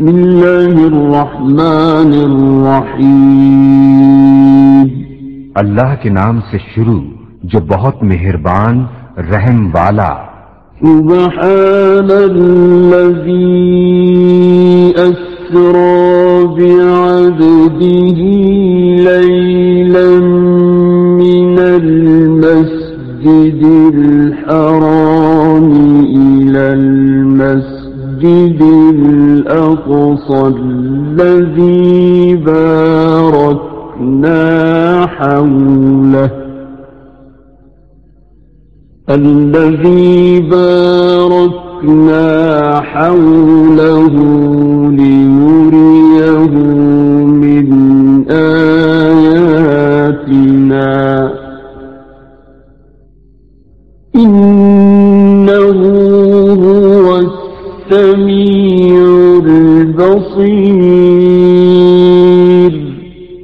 بسم اللہ الرحمن الرحیم، اللہ کے نام سے شروع جو بہت مہربان رحم والا۔ سبحان الذی اسری بعبده لیلا من المسجد الحرام الى المسجد الأقصى الذي باركنا حوله لنريه من آياتنا إنه هو السميع البصير۔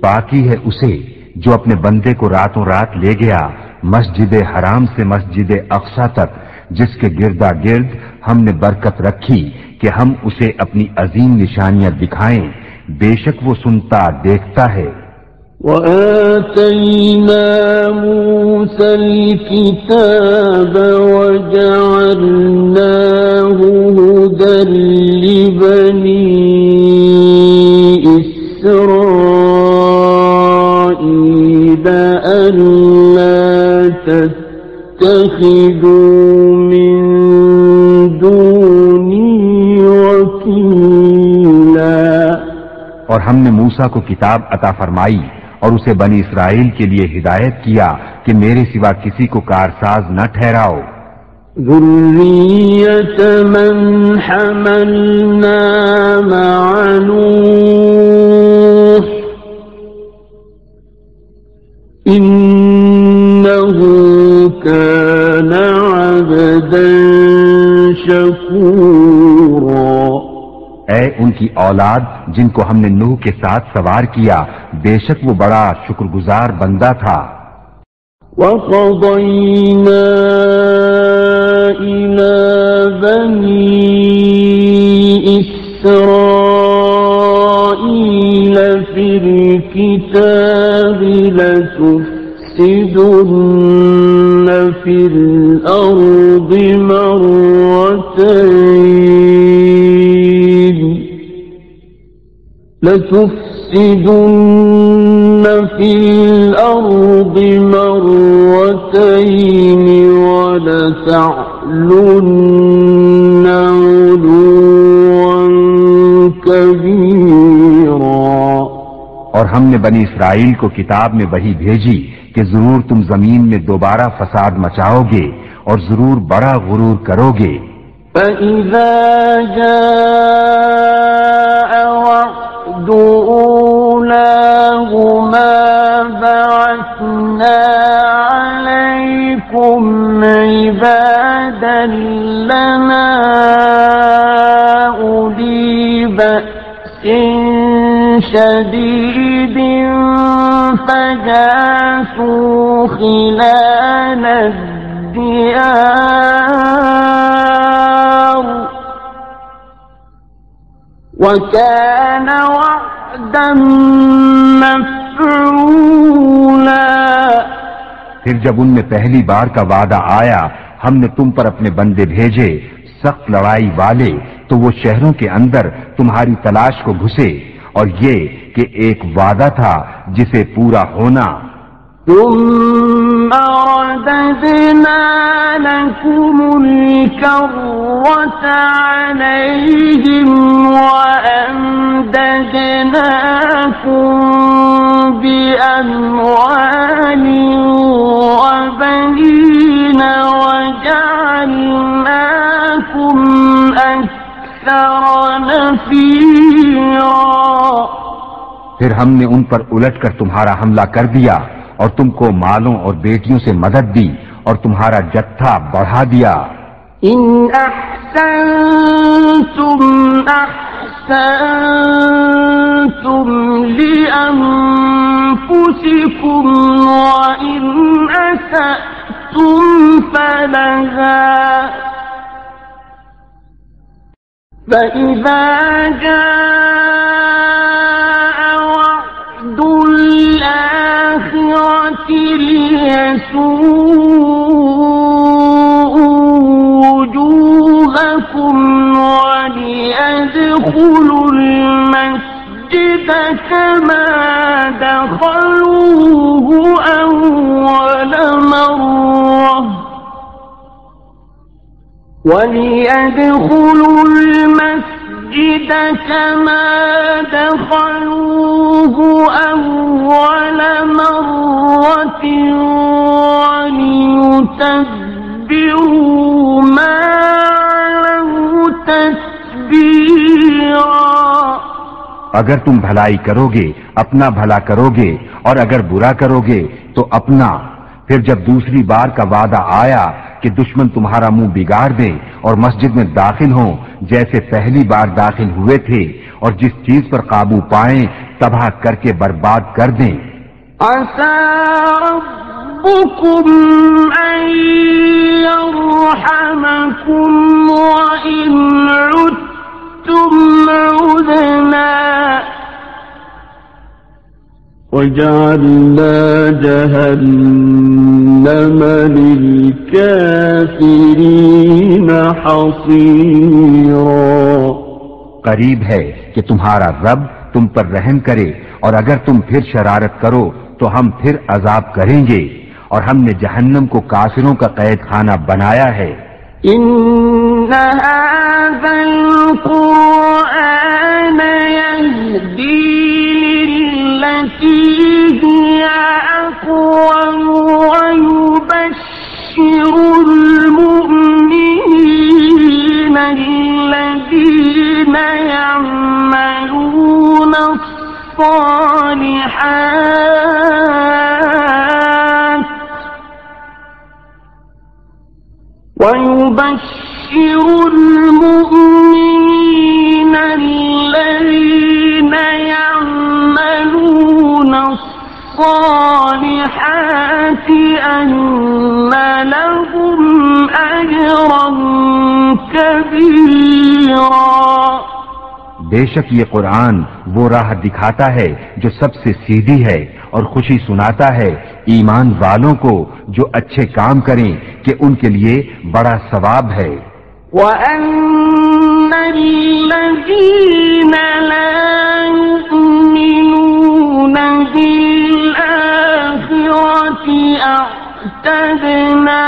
باقی ہے اسے جو اپنے بندے کو راتوں رات لے گیا مسجد حرام سے مسجد اقصی تک، جس کے گردا گرد ہم نے برکت رکھی کہ ہم اسے اپنی عظیم نشانیاں دکھائیں، بے شک وہ سنتا دیکھتا ہے۔ وآتينا موسى الكتاب وجعلناه هدى لبني إسرائيل ألا تتخذوا من دوني وكيلا۔ اور ہم نے موسیٰ کو کتاب عطا فرمائی اور اسے بنی اسرائیل کے لیے ہدایت کیا کہ میرے سوا کسی کو کارساز نہ ٹھہراؤ۔ ذریۃ من حملنا مع نوح انہ کان عبدا شکورا۔ اے ان کی اولاد جن کو ہم نے نوح کے ساتھ سوار کیا، بے شک وہ بڑا شکر گزار بندہ تھا۔ وَقَضَيْنَا إِلَى بَنِي إِسْرَائِيلَ فِي الْكِتَابِ لَتُفْسِدُنَّ فِي الْأَرْضِ مَرَّتَيْنِ وَلَتَعْلُنَّ عُلُوًّا كَبِيرًا۔ اور ہم نے بنی اسرائیل کو کتاب میں وحی بھیجی کہ ضرور تم زمین میں دوبارہ فساد مچاؤ گے اور ضرور بڑا غرور کرو گے۔ فَإِذَا جَاءَ وَعْدُ أُولَاهُمَا بَعَثْنَا عَلَيْكُمْ عِبَادًا لَنَا أُولِي بَأْسٍ شَدِيدٍ فَجَاسُوا خِلَالَ الدِّيَارِ وَكَانَ وَعْدًا مَفْعُولًا۔ پھر جب ان میں پہلی بار کا وعدہ آیا، ہم نے تم پر اپنے بندے بھیجے سخت لڑائی والے، تو وہ شہروں کے اندر تمہاری تلاش کو گھسے، اور یہ کہ ایک وعدہ تھا جسے پورا ہونا۔ ثم رددنا لكم الكرة عليهم وأمددناكم بأموال وبنين وجعلناكم أكثر نفيرا۔ پھر ہم نے ان پر الٹ کر تمہارا حملہ کر دیا اور تم کو مالوں اور بیٹیوں سے مدد دی اور تمہارا جتھا بڑھا دیا۔ ان احسنتم احسنتم لانفسکم وان اسأتم فلها فإذا جاء وجوهكم وليدخلوا المسجد كما دخلوه أول مرة وليتبروا ما علوا تتبیرا۔ اگر تم بھلائی کرو گے اپنا بھلا کرو گے، اور اگر برا کرو گے تو اپنا۔ پھر جب دوسری بار کا وعدہ آیا کہ دشمن تمہارا منہ بگاڑ دیں اور مسجد میں داخل ہوں جیسے پہلی بار داخل ہوئے تھے، اور جس چیز پر قابو پائیں تباہ کر کے برباد کر دیں۔ عسى ربكم أن يرحمكم وإن عدتم عدنا وجعلنا جهنم للكافرين حصيرا۔ قریب ہے کہ تمہارا رب تم پر رحم کرے، اور اگر تم پھر شرارت کرو تو ہم پھر عذاب کریں گے، اور ہم نے جہنم کو کافروں کا قید خانہ بنایا ہے۔ إن هذا القرآن يهدي للتي هي أقوم ويبشر المؤمنين الذين يعملون الصالحات أن لهم أجرا كبيرا۔ بے شک یہ قرآن وہ راہ دکھاتا ہے جو سب سے سیدھی ہے، اور خوشی سناتا ہے ایمان والوں کو جو اچھے کام کریں کہ ان کے لیے بڑا ثواب ہے۔ وَأَنَّ الَّذِينَ لَا يُؤْمِنُونَ بِالْآخِرَةِ أَعْتَدْنَا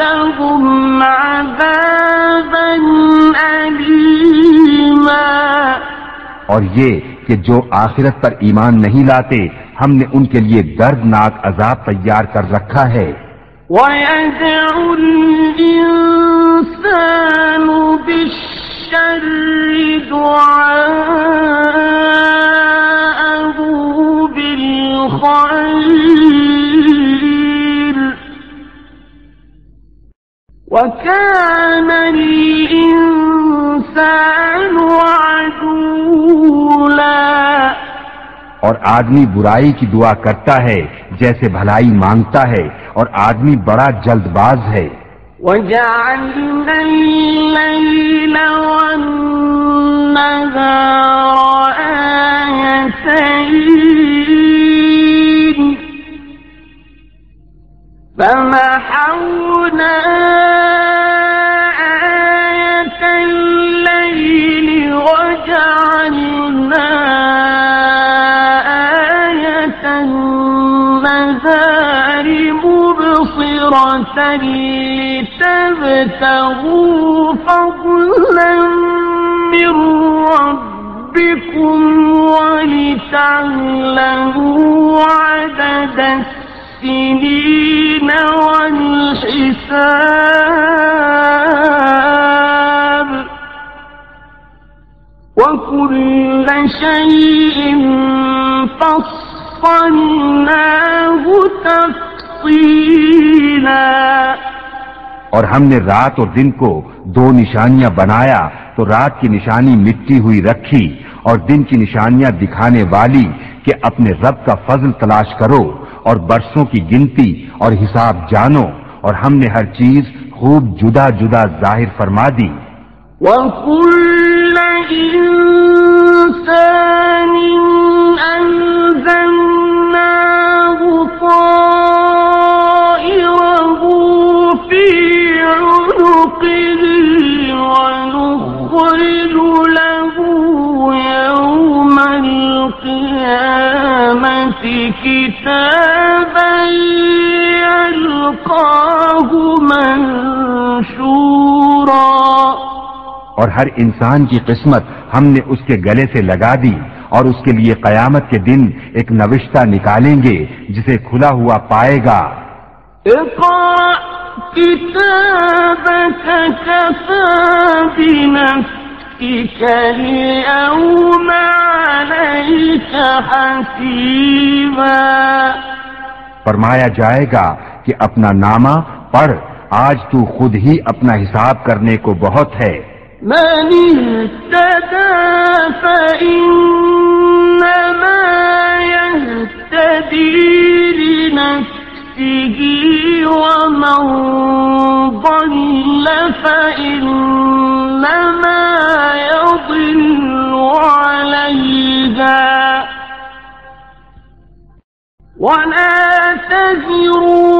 لَهُمْ عَذَابًا أَلِيمًا۔ اور یہ کہ جو آخرت پر ایمان نہیں لاتے ہم نے ان کے لیے دردناک عذاب تیار کر رکھا ہے۔ وَيَدْعُ الْإِنسَانُ بِالشَّرِّ دُعَاءَهُ بِالْخَيْرِ وَكَانَ الْإِنسَانُ عَجُولًا۔ اور آدمی برائی کی دعا کرتا ہے جیسے بھلائی مانگتا ہے، اور آدمی بڑا جلد باز ہے۔ وَجَعَلْنَا اللَّيْلَ وَالنَّهَارَ آيَتَيْنِ فَمَحَوْنَا آيَةَ اللَّيْلِ وَجَعَلْنَا آيَةَ النَّهَارِ مُبْصِرَةً لِتَبْتَغُوا فَضْلًا مِّن رَّبِّكُمْ وَلِتَعْلَمُوا عَدَدَ السِّنِينَ وَالْحِسَابَ وَكُلَّ شَيْءٍ فَصَّلْنَاهُ تَفْصِيلًا۔ اور ہم نے رات اور دن کو دو نشانیاں بنایا، تو رات کی نشانی مٹی ہوئی رکھی اور دن کی نشانیاں دکھانے والی کہ اپنے رب کا فضل تلاش کرو اور برسوں کی گنتی اور حساب جانو، اور ہم نے ہر چیز خوب جدا جدا ظاہر فرما دی۔ وَكُلَّ إِنسَانٍ أَلْزَمْنَاهُ طَائِرَهُ كتابا يلقاه منشورا، اور ہر انسان کی قسمت ہم نے اس کے گلے سے لگا دی، اور اس کے لیے قیامت کے دن ایک نوشتہ نکالیں گے جسے کھلا ہوا پائے گا۔ اقرأ كتابك كفى بنفسك اليوم عليك حسيبا، فرمایا جائے گا کہ اپنا نامہ پڑھ، آج تو خود ہی اپنا حساب کرنے کو بہت ہے۔ من اهتدى فإنما يهتدي لنفسه، ومن ضل فإنما يضل عليها، ولا تزر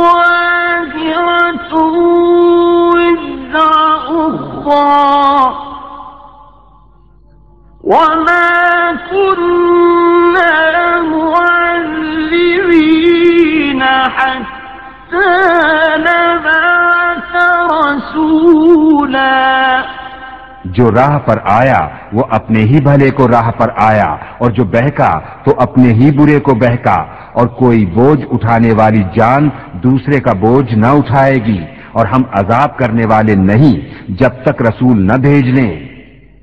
وازرة وزر أخرى، وما كنا معذبين حتى نبعث رسولا۔ جو راہ پر آیا وہ اپنے ہی بھلے کو راہ پر آیا، اور جو بہکا تو اپنے ہی برے کو بہکا، اور کوئی بوجھ اٹھانے والی جان دوسرے کا بوجھ نہ اٹھائے گی، اور ہم عذاب کرنے والے نہیں جب تک رسول نہ بھیج لیں۔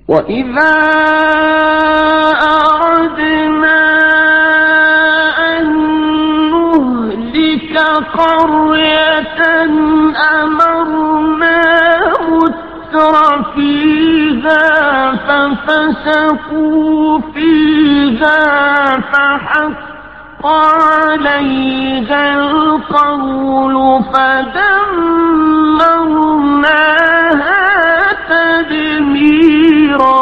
وَإِذَا أَرَدْنَا أَن نُّهْلِكَ قَرْيَةً أَمَرْنَا مُتْرَ فِيهَا فَفَسَقُوا فِيهَا فَحَقَّ عَلَيْهَا الْقَوْلُ فَدَمَّرْنَاهَا تَدْمِيرًا۔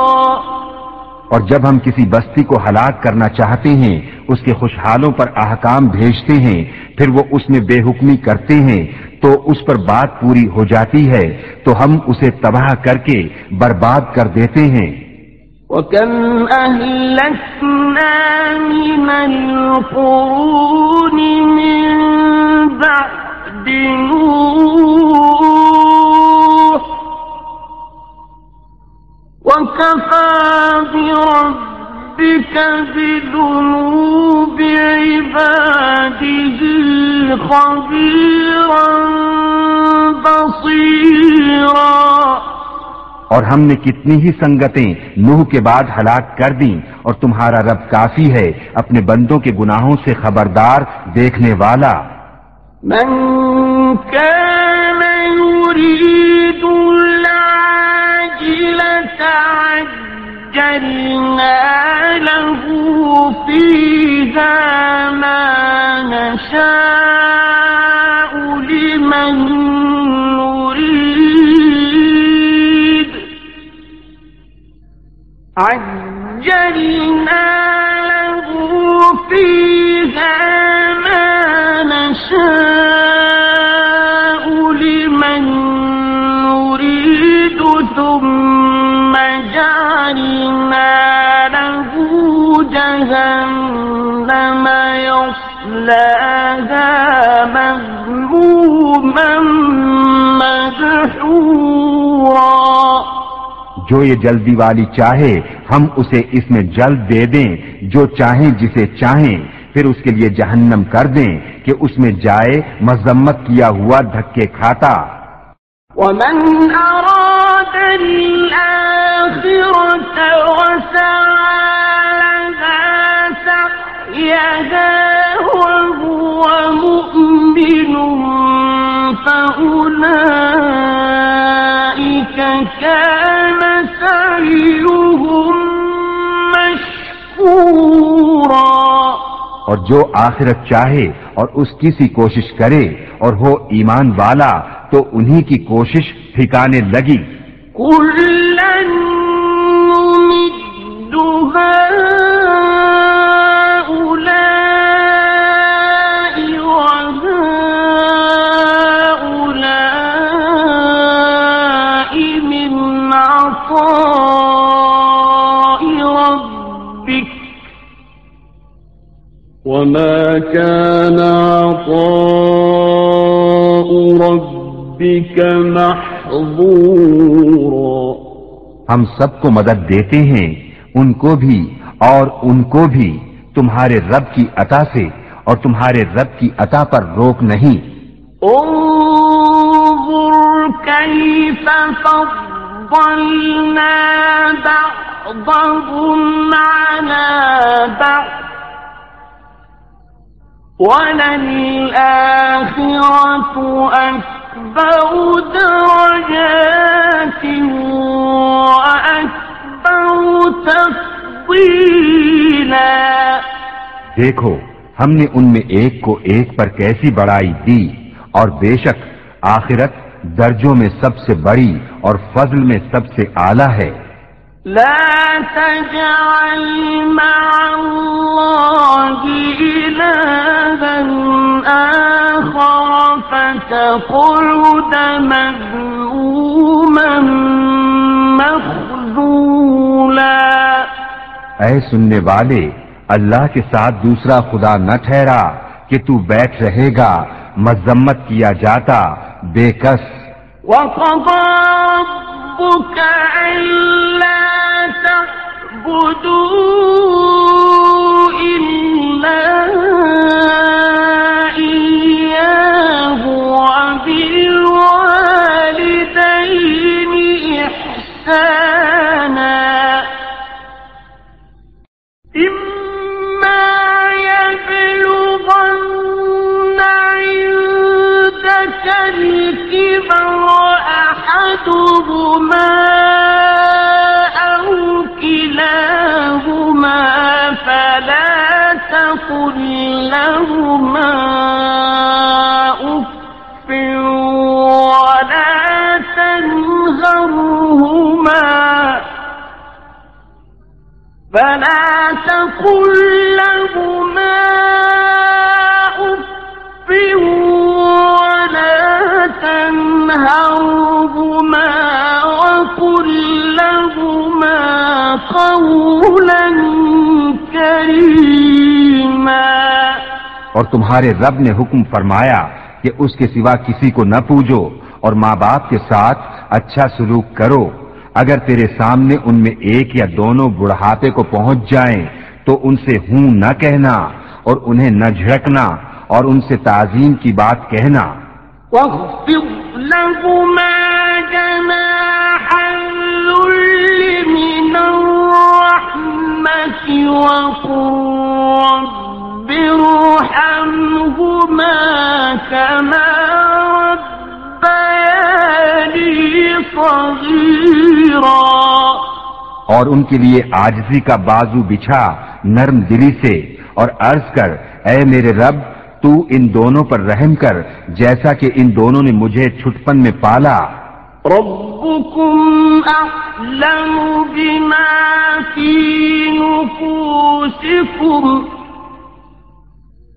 اور جب ہم کسی بستی کو ہلاک کرنا چاہتے ہیں اس کے خوشحالوں پر احکام بھیجتے ہیں، پھر وہ اس میں بے حکمی کرتے ہیں تو اس پر بات پوری ہو جاتی ہے تو ہم اسے تباہ کر کے برباد کر دیتے ہیں۔ وَكَمْ أَهْلَكْنَا مِنَ الْقُرُونِ مِنْ بَعْدِ نُوحٍ وَكَفَى بِرَبِّكَ بِذُنُوبِ عِبَادِهِ خَبِيرًا بَصِيرًا۔ اور ہم نے کتنی ہی سنگتیں نوح کے بعد ہلاک کر دیں، اور تمہارا رب کافی ہے اپنے بندوں کے گناہوں سے خبردار، دیکھنے والا۔ من كان يريد العاجلة عجلنا له فيها ما نشاء لمن نريد، عجلنا له فيها ما نشاء لمن نريد ثم جعلنا له جهنم يصلاها مذموما مدحورا۔ جو یہ جلدی والی چاہے ہم اسے اس میں جلد دے دیں، جو چاہیں جسے چاہیں پھر اس کے لیے جہنم کر دیں کہ اس میں جائے مذمت کیا ہوا دھکے کھاتا۔ ومن أراد الآخرة وسعى لها سعيها وهو مؤمن فأولئك كان سعيهم مشكورا۔ اور جو آخرت چاہے اور اس کی سی کوشش کرے اور ہو ایمان والا تو انہی کی کوشش ٹھکانے لگی۔ كُلًّا نُمِدُّ هؤلاء وهؤلاء من عطاء ربك وما كان عطاء ربك محظورا. ہم سب کو مدد دیتے ہیں، ان کو بھی اور ان کو بھی تمہارے رب کی عطا سے، اور تمہارے رب کی عطا پر روک نہیں. انظر كيف فضلنا بعضهم على بعض وللآخرة أكبر درجات وأكبر تفضيلا. دیکھو ہم نے ان میں ایک کو ایک پر کیسی بڑائی دی، اور بے شک آخرت درجوں میں سب سے بڑی اور فضل میں سب سے اعلیٰ ہے. لا تجعل مع الله إلها آخر فتقعد مذموما مخذولا. اے سننے والے، اللہ کے ساتھ دوسرا خدا نہ ٹھہرا کہ تو بیٹھ رہے گا مذمت کیا جاتا بے کس. وَقَضَى رَبُّكَ أَلَّا تَعْبُدُوا إِلَّا إِيَّاهُ وَبِالْوَالِدَيْنِ إِحْسَانًا. إِمَّا يَبْلُغَنَّ عِندَكَ الْكِبَرَ أَحَدُهُمَا أَوْ كِلَاهُمَا فَلَا تَقُل لَّهُمَا أُفٍّ وَلَا تَنْهَرْهُمَا وَقُل لَّهُمَا قَوْلًا كَرِيمًا. اور تمہارے رب نے حکم فرمایا کہ اس کے سوا کسی کو نہ پوجو، اور ماں باپ کے ساتھ اچھا سلوک کرو. اگر تیرے سامنے ان میں ایک یا دونوں بڑھاپے کو پہنچ جائیں تو ان سے ہوں نہ کہنا، اور انہیں نہ جھڑکنا، اور ان سے تعظیم کی بات کہنا. واخفض لهما جناح الذل من الرحمة وقل رب ارحمهما كما ربياني صغيرا. اور ان کے لیے عاجزی کا بازو بچھا نرم دلی سے، اور عرض کر اے میرے رب تو ان دونوں پر رحم کر جیسا کہ ان دونوں نے مجھے چھٹپن میں پالا. ربكم أعلم بما في نفوسكم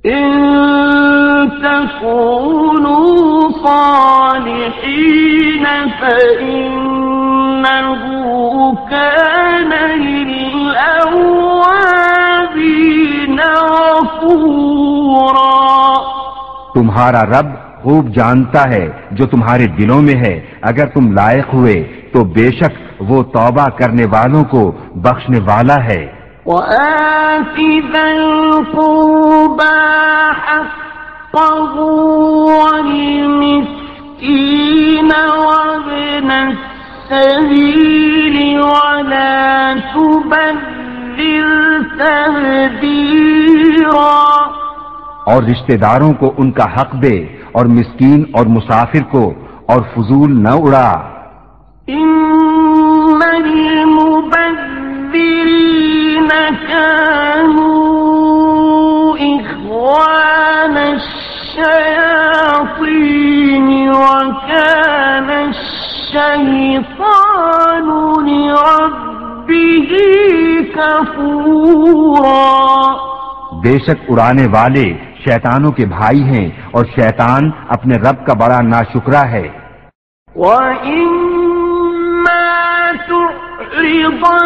إن تكونوا صالحين فإنه كان للأوابين غفورا. تمہارا رب خوب جانتا ہے جو تمہارے دلوں میں ہے. اگر تم لائق ہوئے تو بے شک وہ توبہ کرنے والوں کو بخشنے والا ہے. وآت ذا القربى حقه والمسكين وابن السبيل ولا تبذر تبذيرا. اور رشتہ داروں کو ان کا حق دے، اور مسکین اور مسافر کو، اور فضول نہ اڑا. ان المبذرین كانوا اخوان الشیاطین وكان الشیطان لربه کفورا. بے شک اڑانے والے شیطانوں کے بھائی ہیں، اور شیطان اپنے رب کا بڑا ناشکرا ہے. وَإِمَّا تُعْرِضَنَّ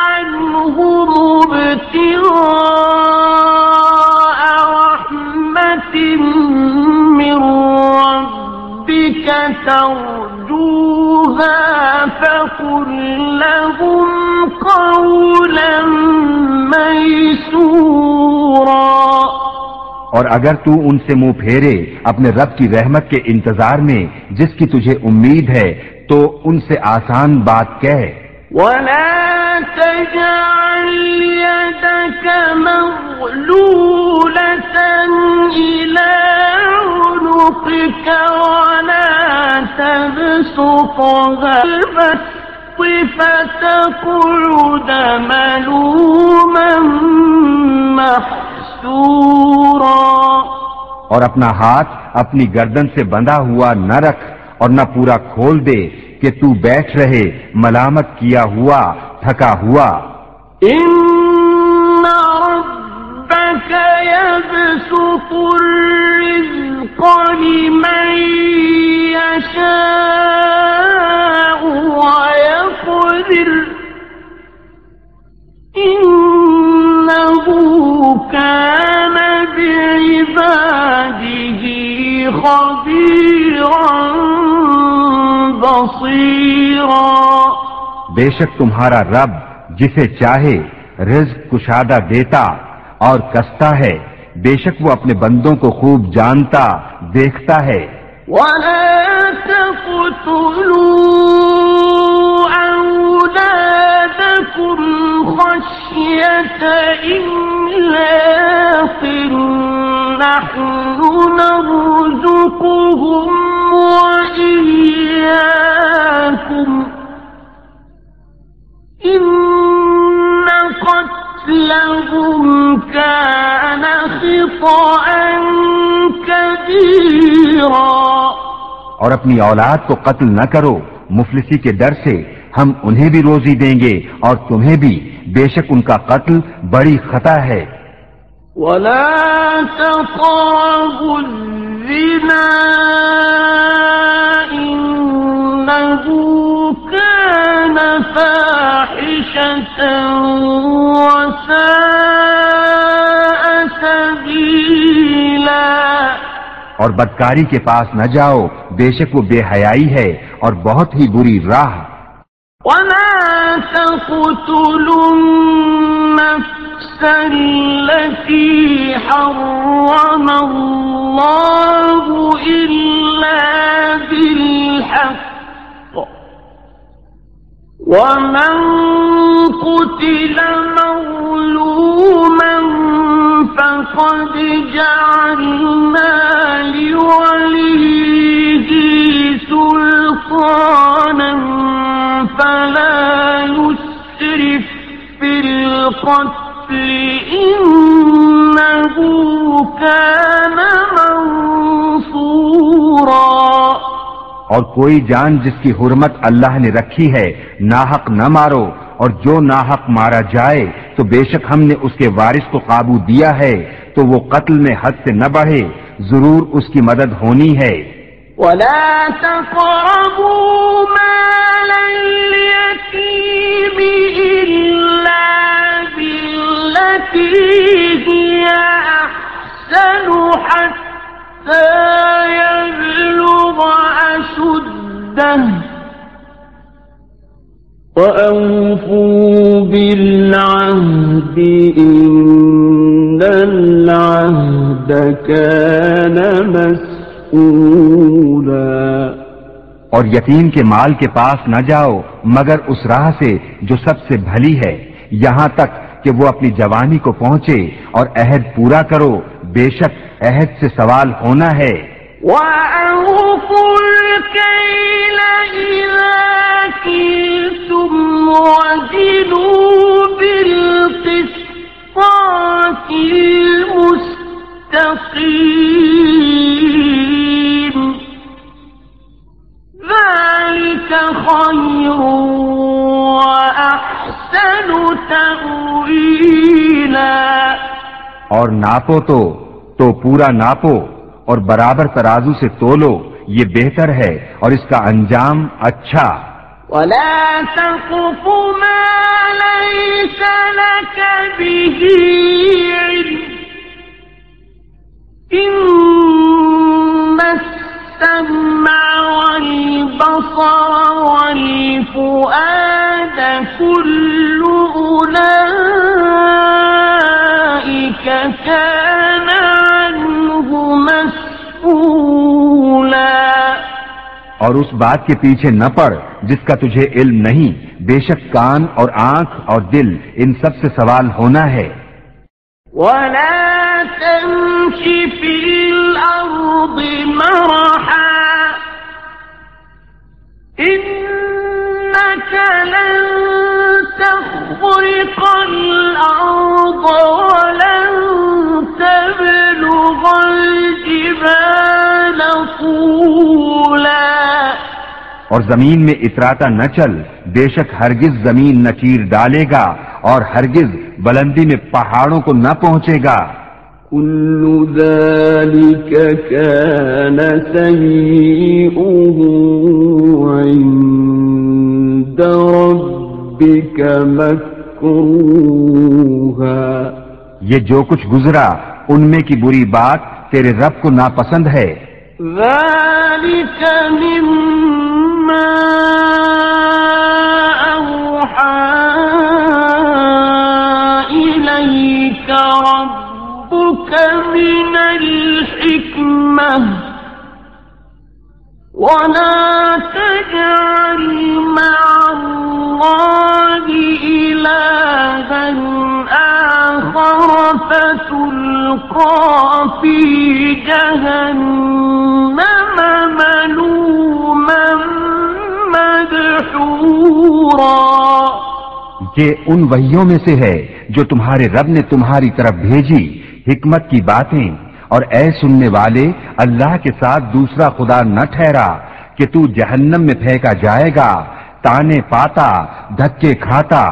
عَنْهُمُ ابْتِغَاءَ ترجوها فقل لهم قولا ميسورا. اور اگر تو ان سے منہ پھیرے اپنے رب کی رحمت کے انتظار میں جس کی تجھے امید ہے تو ان سے آسان بات کہہ. ولا تجعل يدك مغلولة إلى عنقك ولا تبسطها فتقعد ملوما محسورا. اور اپنا ہاتھ اپنی گردن سے بندھا ہوا نہ رکھ اور نہ پورا کھول دے کہ تو بیٹھ رہے ملامت کیا ہوا تھکا ہوا. ان ربك يبسط الرزق لمن يشاء ويقدر انه كان بعباده خبيرا بصيرا. بے شک تمہارا رب جسے چاہے رزق کشادہ دیتا اور کستا ہے، بے شک وہ اپنے بندوں کو خوب جانتا دیکھتا ہے. وَلَا تَقْتُلُوا أَوْلَادَكُمْ خَشْيَةَ إِمْلَاقٍ نَحْنُ نَرْزُقُهُمْ وَإِيَّاكُمْ إِنَّ قَتْلَهُمْ كَانَ خِطْئًا كَبِيرًا. اور اپنی اولاد کو قتل نہ کرو مفلسی کے ڈر سے، ہم انہیں بھی روزی دیں گے اور تمہیں بھی، بے شک ان کا قتل بڑی خطا ہے. وَلَا تَقْرَبُوا الزِّنَا إِنَّهُ كَانَ فَاحِشَةً وَسَاءَ سَبِيلًا. اور بدکاری کے پاس نہ جاؤ، بے شک وہ بے حیائی ہے اور بہت ہی بری راہ. وَلَا تَقْتُلُوا النَّفْسَ الَّتِي حَرَّمَ اللَّهُ إِلَّا بِالْحَقِّ وَمَنْ قُتِلَ مَظْلُومًا فَقَدْ جَعَلْنَا لِوَلِيِّهِ سُلْطَانًا فَلَا يُسْرِفْ فِي الْقَتْلِ إِنَّهُ كَانَ مَنصُورًا. اور کوئی جان جس کی حرمت اللہ نے رکھی ہے ناحق نہ مارو، اور جو ناحق مارا جائے تو بے شک ہم نے اس کے وارث کو قابو دیا ہے تو وہ قتل میں حد سے نہ بڑھے، ضرور اس کی مدد ہونی ہے. وَلَا تَقْرَبُوا مَالَ الْيَتِيمِ إِلَّا بِالَّتِي هِيَ أَحْسَنُ حَتَّى يَبْلُغَ أَشُدَّهُ وَأَوْفُوا بِالْعَهْدِ إِنَّ الْعَهْدَ كَانَ مسئولا. اور یتیم کے مال کے پاس نہ جاؤ مگر اس راہ سے جو سب سے بھلی ہے، یہاں تک کہ وہ اپنی جوانی کو پہنچے، اور عہد پورا کرو، بے شک عہد سے سوال ہونا ہے. وَأَوْفُوا الْكَيْلَ إِذَا كِلْتُمْ وَزِنُوا بِالْقِسْطَاسِ الْمُسْتَقِيمِ ذَلِكَ خَيْرٌ وَأَحْسَنُ تَأْوِيلًا. اور ناپو تو پورا ناپو اور برابر ترازو سے تولو، یہ بہتر ہے اور اس کا انجام اچھا. وَلَا تَقْفُ مَا لَيْسَ لَكَ بِهِ عِلْمٌ إِنَّ السَّمْعَ كان عنه مسؤولا. اور اس بات کے پیچھے نہ پڑ جس کا تجھے علم نہیں، بے شک کان اور آنکھ اور دل ان سب سے سوال ہونا ہے. ولا تمش في الأرض مرحا إنك لن تخرق الأرض ولن تبلغ الجبال طولا. اور زمین میں اتراتا نہ چل، بے شک ہرگز زمین نہ چیر ڈالے گا اور ہرگز بلندی میں پہاڑوں کو نہ پہنچے گا. كل ذلك كان سيئه عند ربك مكروها. یہ جو کچھ گزرا ان میں کی بری بات تیرے رب کو ناپسند ہے. ذلك مما أوحى إليك ربك من الحكمة ولا تجعل مع الله إلها آخر فتلقى في جهنم ملوما مدحورا. یہ ان وحیوں میں سے ہے جو تمہارے رب نے تمہاری طرف بھیجی، حکمت کی باتیں. اور اے سننے والے، اللہ کے ساتھ دوسرا خدا نہ ٹھہرا کہ تو جہنم میں پھینکا جائے گا، تانے پاتا، دھکے کھاتا.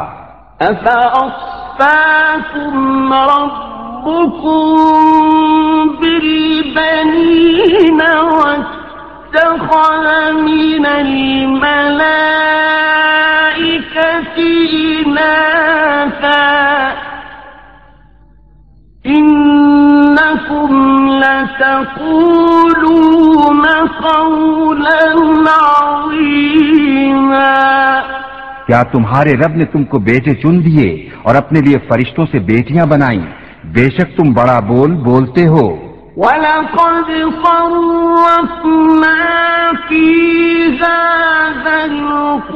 أفأصفاكم ربكم بالبنين واتخذ من الملائكة إناثا إنكم لتقولون قولا عظيما. کیا تمہارے رب نے تم کو بیٹے چن دیے اور اپنے لیے فرشتوں سے بیٹیاں بنائیں؟ بے شک تم بڑا بول بولتے ہو. وَلَقَدْ صَرَّفْنَا فِي هَذَا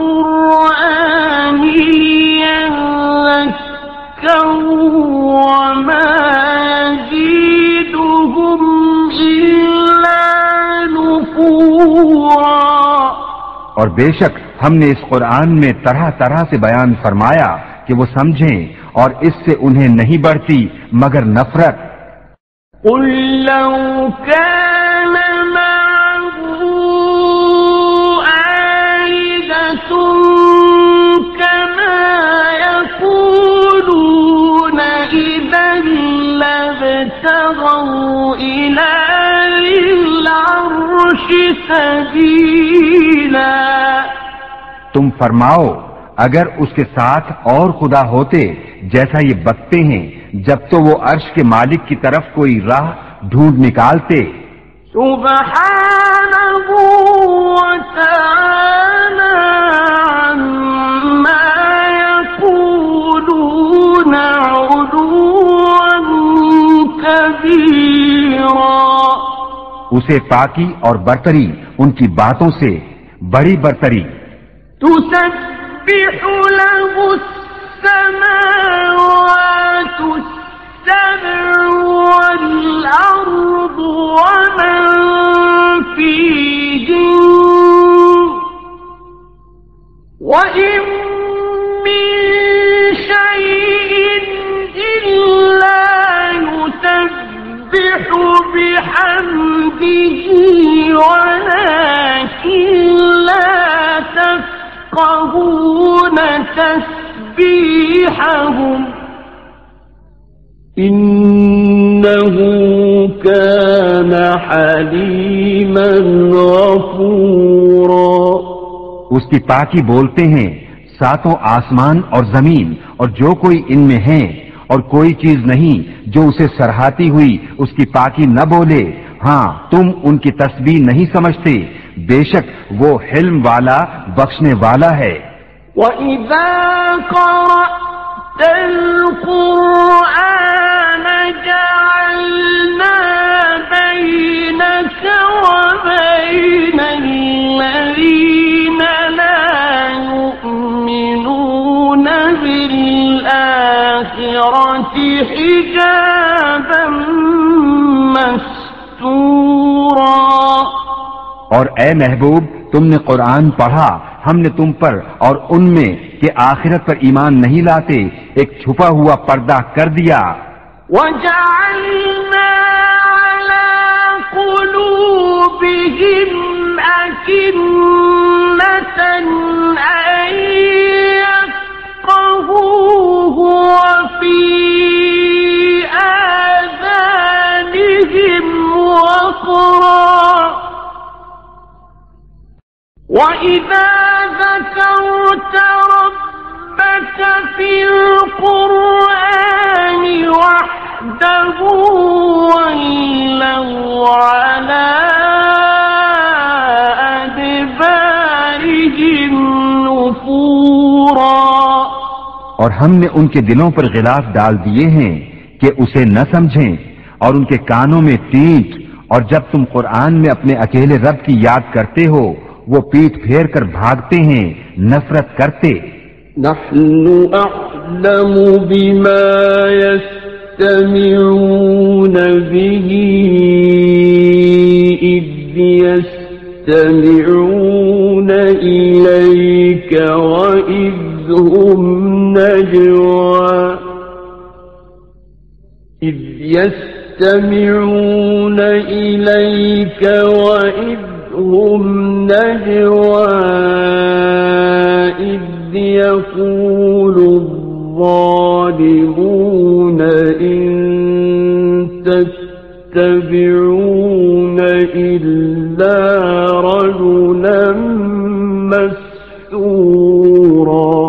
الْقُرْآنِ لِيَذَّكَّرُوا وَمَا يَزِيدُهُمْ إِلَّا نُفُورًا. اور بے شک ہم نے اس قرآن میں طرح طرح سے بیان فرمایا کہ وہ سمجھیں، اور اس سے انہیں نہیں بڑھتی مگر نفرت. قُل لَّوْ كَانَ مَعَهُ آلِهَةٌ كَمَا يَقُولُونَ إِذًا لَّابْتَغَوْا إِلَىٰ ذِي الْعَرْشِ سَبِيلًا. تم فرماؤ اگر اس کے ساتھ اور خدا ہوتے جیسا یہ بکتے ہیں، جب تو وہ عرش کے مالک کی طرف کوئی راہ ڈھونڈ نکالتے. سبحانه وتعالى عما يقولون علوا كبيرا. اسے پاکی اور برتری ان کی باتوں سے بڑی برتری. تسبح له السماوات السبع والأرض ومن فيهن وإن من شيء إلا يسبح بحمده ولكن لا تفقهون تسبيحهم إنه كان حليما غفورا. اس کی پاکی بولتے ہیں ساتوں آسمان اور زمین اور جو کوئی ان میں ہیں، اور کوئی چیز نہیں جو اسے سرہاتی ہوئی اس کی پاکی نہ بولے. ہاں تم ان کی تسبیح نہیں سمجھتے، بے شک وہ حلم والا بخشنے والا ہے. وَإِذَا قَرَأْتَ الْقُرْآنَ جَعَلْتَ الآخرة حجابا مستورا. اور اے محبوب تم نے قرآن پڑھا، ہم نے تم پر اور ان میں کہ آخرت پر ایمان نہیں لاتے ایک چھپا ہوا پردہ کر دیا. وَجَعَلْنَا عَلَى قُلُوبِهِمْ أَكِنَّةً أَن يَفْقَهُوهُ وَفِي آذَانِهِمْ وَقْرًا وَإِذَا ذَكَرْتَ رَبَّكَ فِي الْقُرْآنِ وَحْدَهُ وَلَّوْا عَلَى أَدْبَارِهِمْ نُفُورًا. اور ہم نے ان کے دلوں پر غلاف ڈال دیے ہیں کہ اسے نہ سمجھیں، اور ان کے کانوں میں ٹینٹ، اور جب تم قرآن میں اپنے اکیلے رب کی یاد کرتے ہو وہ پیٹھ پھیر کر بھاگتے ہیں نفرت کرتے. نحن أعلم بما يستمعون به إذ يستمعون إليك وإذ هم نجوى إذ يستمعون إليك وإذ هم نجوى إذ يقول الظالمون إن تتبعون إلا رجلا مسحورا.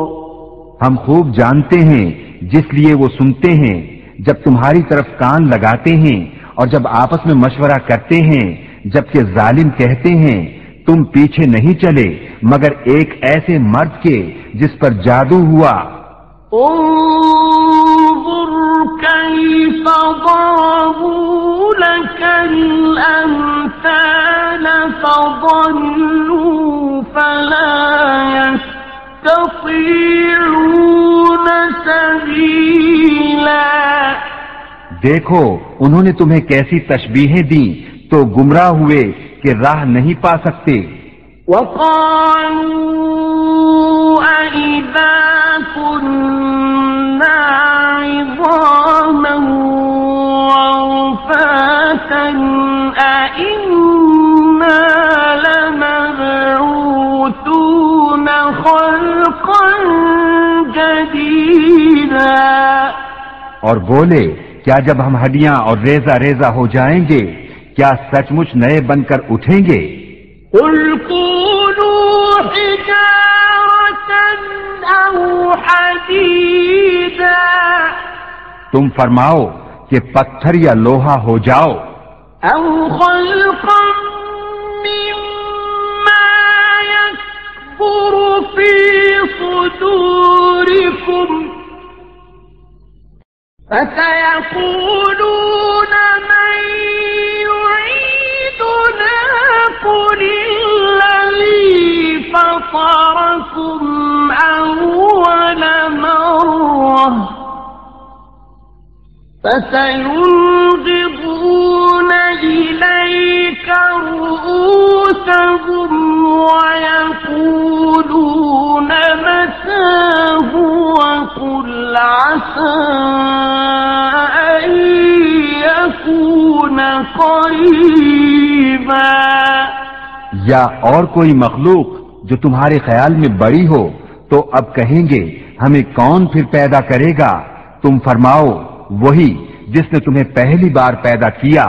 ہم خوب جانتے ہیں جس لیے وہ سنتے ہیں جب تمہاری طرف کان لگاتے ہیں اور جب آپس میں مشورہ کرتے ہیں، جبکہ ظالم کہتے ہیں تم پیچھے نہیں چلے مگر ایک ایسے مرد کے جس پر جادو ہوا. انظر كيف ضربوا لك الأمثال فضلوا فلا يستطيعون سبيلا. دیکھو انہوں نے تمہیں کیسی تشبیہیں دیں تو گمراہ ہوئے کہ راہ نہیں پا سکتے. وَقَالُوا أَإِذَا كُنَّا عِظَامًا وَرُفَاتًا أَإِنَّا لَمَبْعُوثُونَ خَلْقًا جَدِيدًا. اور بولے کیا جب ہم ہڈیاں اور ریزہ ریزہ ہو جائیں گے کیا سچ مچ نئے بن کر اٹھیں گے؟ قُلْ كُونُوا حِجَارَةً أَوْ حَدِيدًا. تم فرماؤ کہ پتھر یا لوہا ہو جاؤ. أَوْ خَلْقًا مِّمَّا يَكْبُرُ فِي صُدُورِكُمْ فَسَيَقُولُونَ مَن يُعِيدُنَا قُلِ الَّذِي فَطَرَكُمْ أَوَّلَ مَرَّةٍ فَسَيُنْغِضُونَ إِلَيْكَ رُءُوسَهُمْ وَيَقُولُونَ مَتَىٰ هُوَ قُلْ عَسَىٰ أَن يَكُونَ قَرِيبًا. یا اور کوئی مخلوق جو تمہارے خیال میں بڑی ہو تو اب کہیں گے ہمیں کون پھر پیدا کرے گا؟ تم فرماؤ وہی جس نے تمہیں پہلی بار پیدا کیا.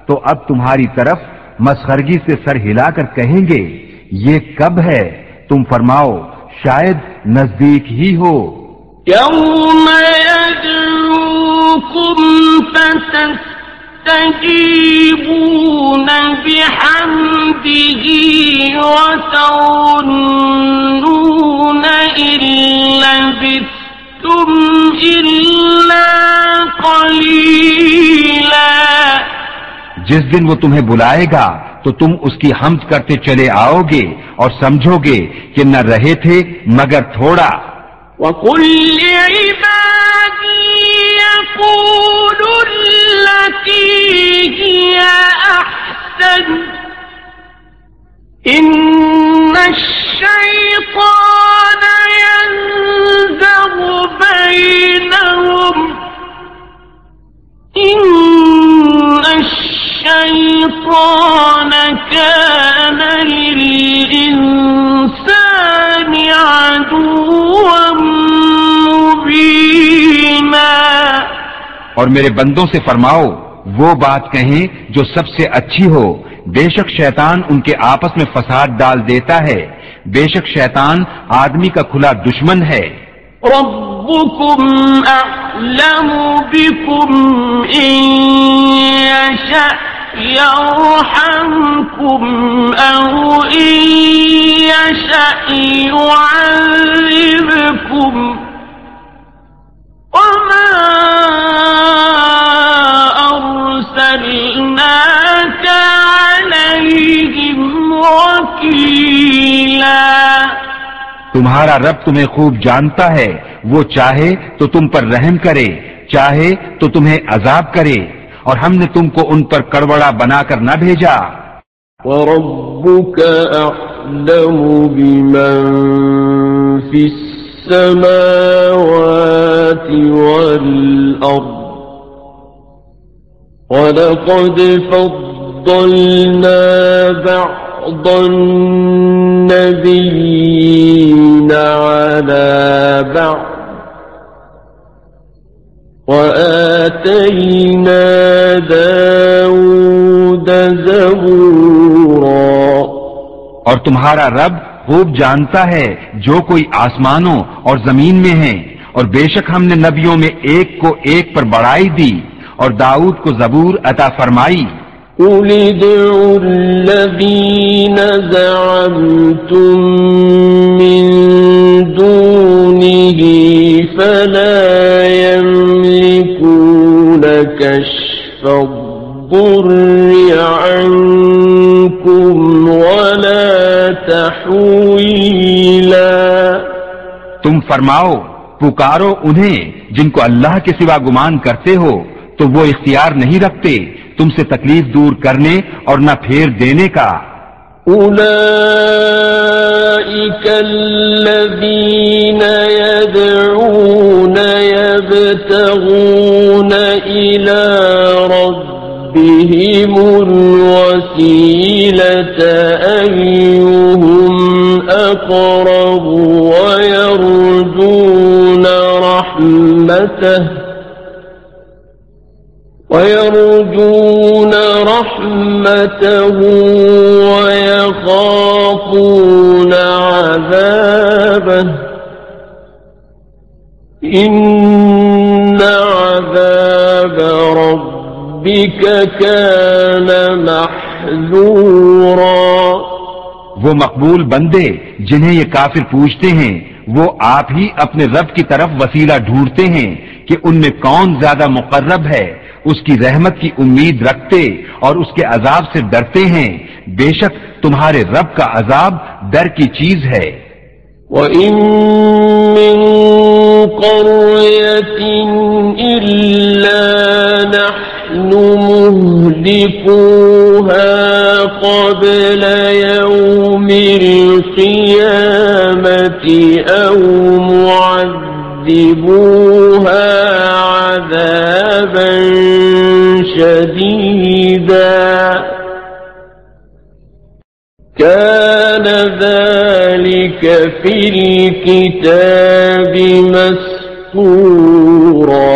تو اب تمہاری طرف مسخرگی سے سر ہلا کر کہیں گے یہ کب ہے؟ تم فرماؤ شاید نزدیک ہی ہو. يَوْمَ يَدْعُوكُمْ فَتَسْتَجِيبُونَ بِحَمْدِهِ وَتَظُنُّونَ إِن لَّبِثْتُمْ إِلَّا قَلِيلًا. جس دن وہ تمہیں بلائے گا تو تم اس کی حمد کرتے چلے آؤ گے اور سمجھو گے کہ نہ رہے تھے مگر تھوڑا. وَقُلْ لِعِبَادِي إن الشيطان كان للإنسان عدوا مبينا۔ اور میرے بندوں سے فرماؤ وہ بات کہیں جو سب سے اچھی ہو، بے شک شیطان ان کے آپس میں فساد ڈال دیتا ہے، بے شک شیطان آدمی کا کھلا دشمن ہے۔ ربكم أعلم بكم إن يشأ يرحمكم أو إن يشأ يعذبكم وما أرسلناك عليهم وكيلا۔ تمہارا رب تمہیں خوب جانتا ہے، وہ چاہے تو تم پر رحم کرے، چاہے تو تمہیں عذاب کرے، اور ہم نے تم کو ان پر کڑوڑا بنا کر نہ بھیجا۔ وَرَبُّكَ أَعْلَمُ بِمَن فِي السَّمَاوَاتِ وَالْأَرْضِ وَلَقَدْ فَضَّلْنَا بعض النبيين على بعض وآتينا داود زبورا۔ اور تمہارا رب خوب جانتا ہے جو کوئی آسمانوں اور زمین میں ہیں، اور بے شک ہم نے نبیوں میں ایک کو ایک پر بڑائی دی اور داؤد کو زبور عطا فرمائی۔ قل ادعوا الذين زعمتم من دونه فلا يملكون كشف الضر عنكم ولا تحويلا۔ تم فرماؤ پکارو انہیں جن کو اللہ کے سوا گمان کرتے ہو تو وہ اختیار نہیں رکھتے تم سے تکلیف دور کرنے اور نہ پھیر دینے کا۔ اولئک الذین یدعون یبتغون الی ربهم الوسیلة ایہم اقرب ویرجون رحمته ويخافون عذابه إن عذاب ربك كان محذورا۔ وہ مقبول بندے جنہیں یہ کافر پوچھتے ہیں وہ آپ ہی اپنے رب کی طرف وسیلہ ڈھونڈتے ہیں کہ ان میں کون زیادہ مقرب ہے، اس کی رحمت کی امید رکھتے اور اس کے عذاب سے ڈرتے ہیں، بے شک تمہارے رب کا عذاب ڈر کی چیز ہے۔ وَإِن مِّن قَرْيَةٍ إِلَّا نَحْنُ مُهْلِكُوهَا قَبْلَ يَوْمِ الْقِيَامَةِ أَوْ مُعَذِّبُوهَا عَذَابًا شَدِيدًا كَانَ ذَلِكَ فِي الْكِتَابِ مَسْطُورًا۔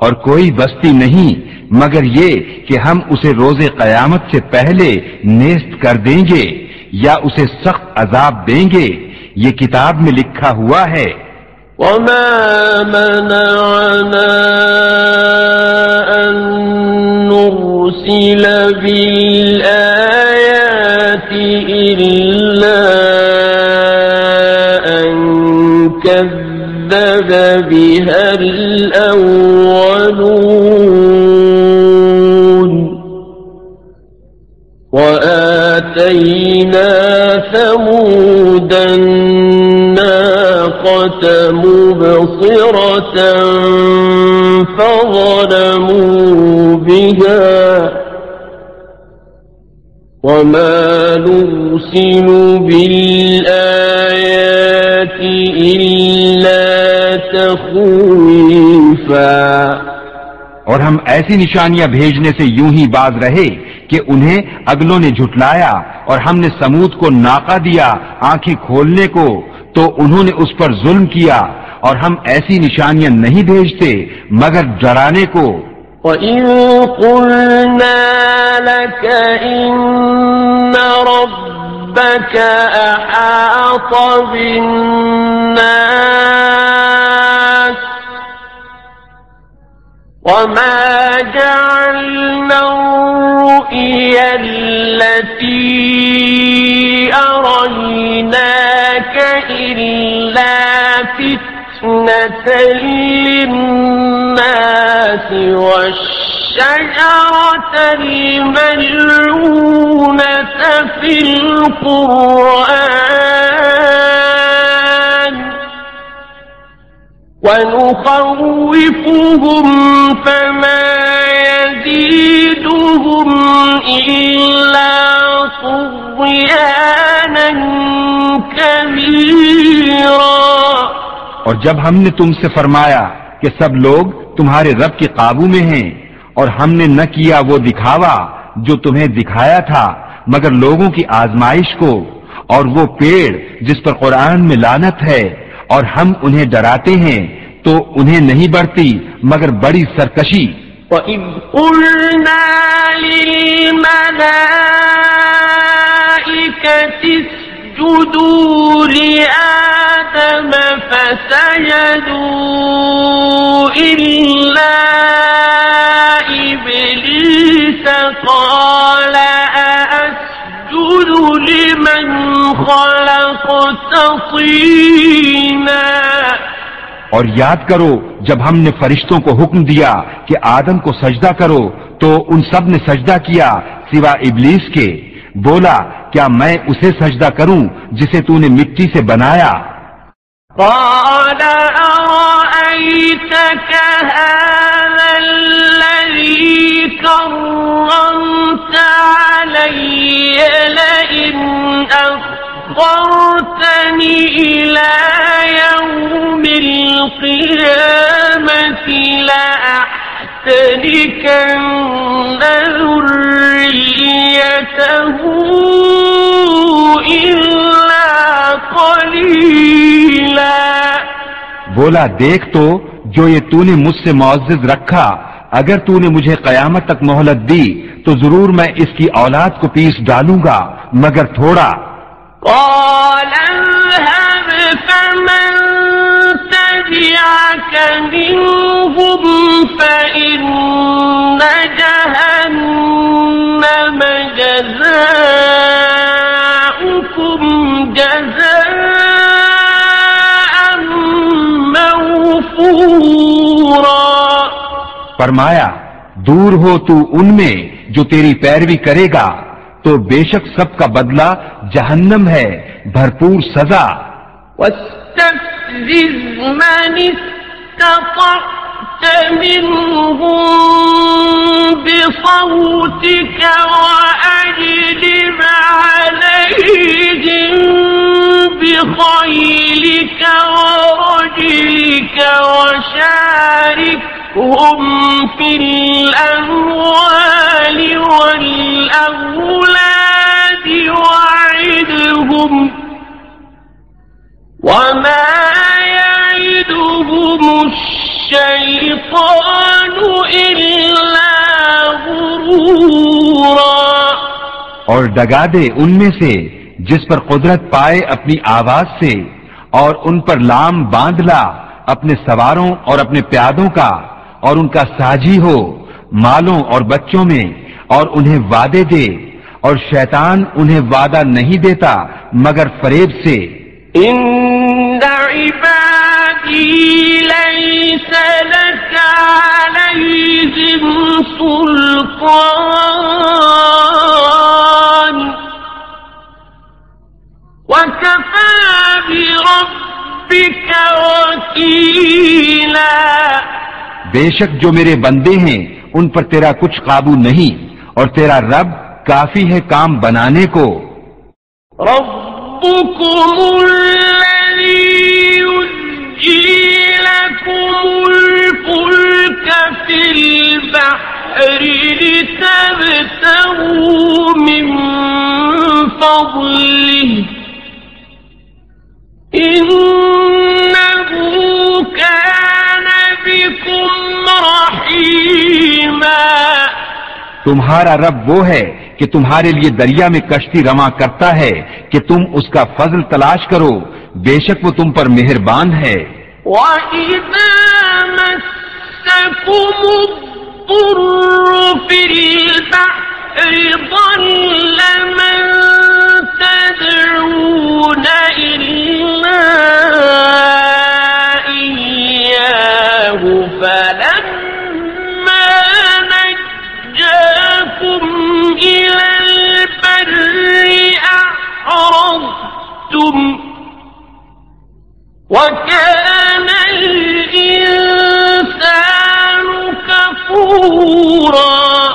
اور کوئی بستی نہیں مگر یہ کہ ہم اسے روز قیامت سے پہلے نیست کر دیں گے یا اسے سخت عذاب دیں گے، یہ کتاب میں لکھا ہوا ہے۔ وَمَا مَنَعَنَا أَن نُرْسِلَ بِالْآيَاتِ إِلَّا أَن كَذَّبَ بِهَا الْأَوَّلُونَ وَآتَيْنَا ثَمُودَ النَّاقَةَ مُبْصِرَةً فَظَلَمُوا بِهَا وَمَا نُرْسِلُ بِالْآيَاتِ إِلَّا تَخْوِيفًا۔ اور ہم ایسی نشانیاں بھیجنے سے یوں ہی باز رہے کہ انہیں اگلوں نے جھٹلایا، اور ہم نے سمود کو ناقہ دیا آنکھیں کھولنے کو، تو انہوں نے اس پر ظلم کیا، اور ہم ایسی نشانیاں نہیں بھیجتے مگر ڈرانے کو۔ وَإِذْ قُلْنَا لَكَ إِنَّ رَبَّكَ أَحَاطَ بِالنَّاسِ وَمَا جَعَلْنَا الرُّؤْيَا الَّتِي أَرَيْنَاكَ إِلَّا فِتْنَةً لِلنَّاسِ وَالشَّجَرَةَ الْمَلْعُونَةَ فِي الْقُرْآنِ وَنُخَوِّفُهُمْ فَمَا يَزِيدُهُمْ إِلَّا طُغْيَانًا كَبِيرًا۔ اور جب ہم نے تم سے فرمایا کہ سب لوگ تمہارے رب کے قابو میں ہیں، اور ہم نے نہ کیا وہ دکھاوا جو تمہیں دکھایا تھا مگر لوگوں کی آزمائش کو، اور وہ پیڑ جس پر قرآن میں لعنت ہے، اور ہم انہیں ڈراتے ہیں تو انہیں نہیں بڑھتی مگر بڑی سرکشی۔ وَإِذْ قُلْنَا لِلْمَلَائِكَةِ اسْجُدُوا لِآدَمَ فَسَجَدُوا إِلَّا إِبْلِيسَ قَالَ أَأَسْجُدُ لِمَنْ خَلَقْتَ طِينًا۔ اور یاد کرو جب ہم نے فرشتوں کو حکم دیا کہ آدم کو سجدہ کرو تو ان سب نے سجدہ کیا سوا ابلیس کے۔ بولا کیا میں اسے سجدہ کروں جسے تو نے مٹی سے بنایا؟ قال أرأيتك هذا الذي كرمت علي لئن أخرتني إلى يوم القيامة لأحتركن ذريته إلا قليلا۔ بولا دیکھ تو جو یہ تو نے مجھ سے معزز رکھا، اگر تو نے مجھے قیامت تک مہلت دی تو ضرور میں اس کی اولاد کو پیس ڈالوں گا مگر تھوڑا۔ قال اذهب فمن تبعك منهم فإن جهنم جزاؤكم جزاء موفورا۔ فرمایا دور ہو تو ان میں جو تیری پیروی کرے گا تو بے شک سب کا بدلہ جہنم ہے، بھرپور سزا۔ واستفزز من استطعت منهم بصوتك وأجلب عليهم بخيلك ورجلك وشاركهم في الأموال والأولاد وعدهم وما يعدهم الشيطان إلا غرورا۔ اور ڈگا دے ان میں سے جس پر قدرت پائے اپنی آواز سے، اور ان پر لام باندھ لا اپنے سواروں اور اپنے پیادوں کا، اور ان کا ساجی ہو مالوں اور بچوں میں، اور انہیں وعدے دے، اور شیطان انہیں وعدہ نہیں دیتا مگر فریب سے۔ ان عبادی لیس لک علیہم سلطان وکفی بربک وکیلا۔ بے شک جو میرے بندے ہیں ان پر تیرا کچھ قابو نہیں، اور تیرا رب کافی ہے کام بنانے کو۔ ربکم الذی یزجی لکم الفلک فی البحر البحر لتبتغوا من فضله إنه كان بكم رحیما۔ تمہارا رب وہ ہے کہ تمہارے لیے دریا میں کشتی رواں کرتا ہے کہ تم اس کا فضل تلاش کرو، بے شک وہ تم پر مہربان ہے۔ وَإِذَا مَسَّكُمُ الضُّرُّ فِي الْبَحْرِ ضَلَّ مَن تَدْعُونَ إِلَّا إِيَّاهُ فَلَمَّا نَجَّاكُمْ إِلَى الْبَرِّ أَعْرَضْتُمْ وَكَانَ الْإِنسَانُ كَفُورًا۔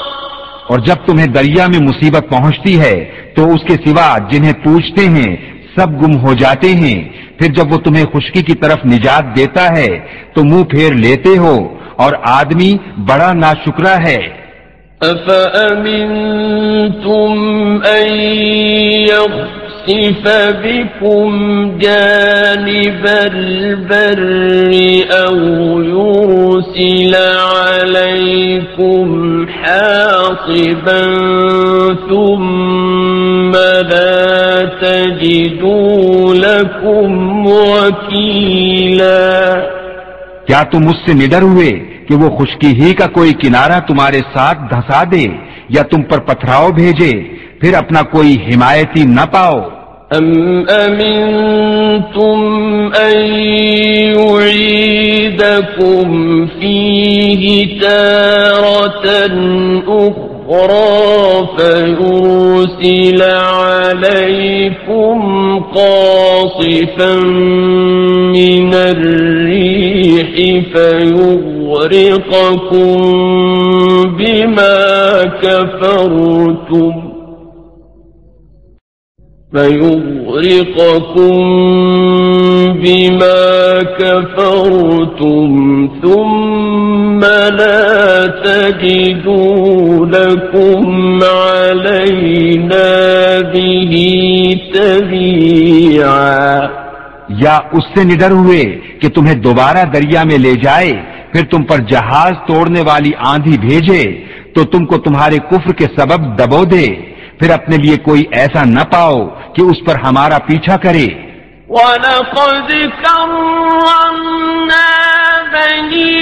اور جب تمہیں دریا میں مصیبت پہنچتی ہے تو اس کے سوا جنہیں پوچھتے ہیں سب گم ہو جاتے ہیں، پھر جب وہ تمہیں خشکی کی طرف نجات دیتا ہے تو منہ پھیر لیتے ہو، اور آدمی بڑا ناشکرا ہے۔ أَفَأَمِنْتُمْ أَنْ يَخْسِفَ بِكُمْ جَانِبَ الْبَرِّ أَوْ يُرْسِلَ عَلَيْكُمْ حَاصِبًا ثُمَّ لَا تَجِدُوا لَكُمْ وَكِيلًا۔ کیا تم مجھ سے نڈر ہوئے کہ وہ خشکی ہی کا کوئی کنارہ تمہارے ساتھ دھسا دے یا تم پر پتھراؤ بھیجے، پھر اپنا کوئی حمایتی نہ پاؤ؟ أَمْ أَمِنْتُمْ أَنْ يُعِيدَكُمْ فِيهِ تَارَةً أُخْرَى فَيُرْسِلَ عَلَيْكُمْ قَاصِفًا مِنَ الرِّيحِ فَيُغْرِقَكُمْ بما كفرتم ثم لا تجدوا لكم علينا به تبيعا۔ یا اس سے نڈر ہوئے کہ تمہیں دوبارہ دریا میں لے جائے، پھر تم پر جہاز توڑنے والی آندھی بھیجے تو تم کو تمہارے کفر کے سبب دبو دے، پھر اپنے لیے کوئی ایسا نہ پاؤ کہ اس پر ہمارا پیچھا کرے۔ وَلَقَدْ كَرَّمْنَا بَنِي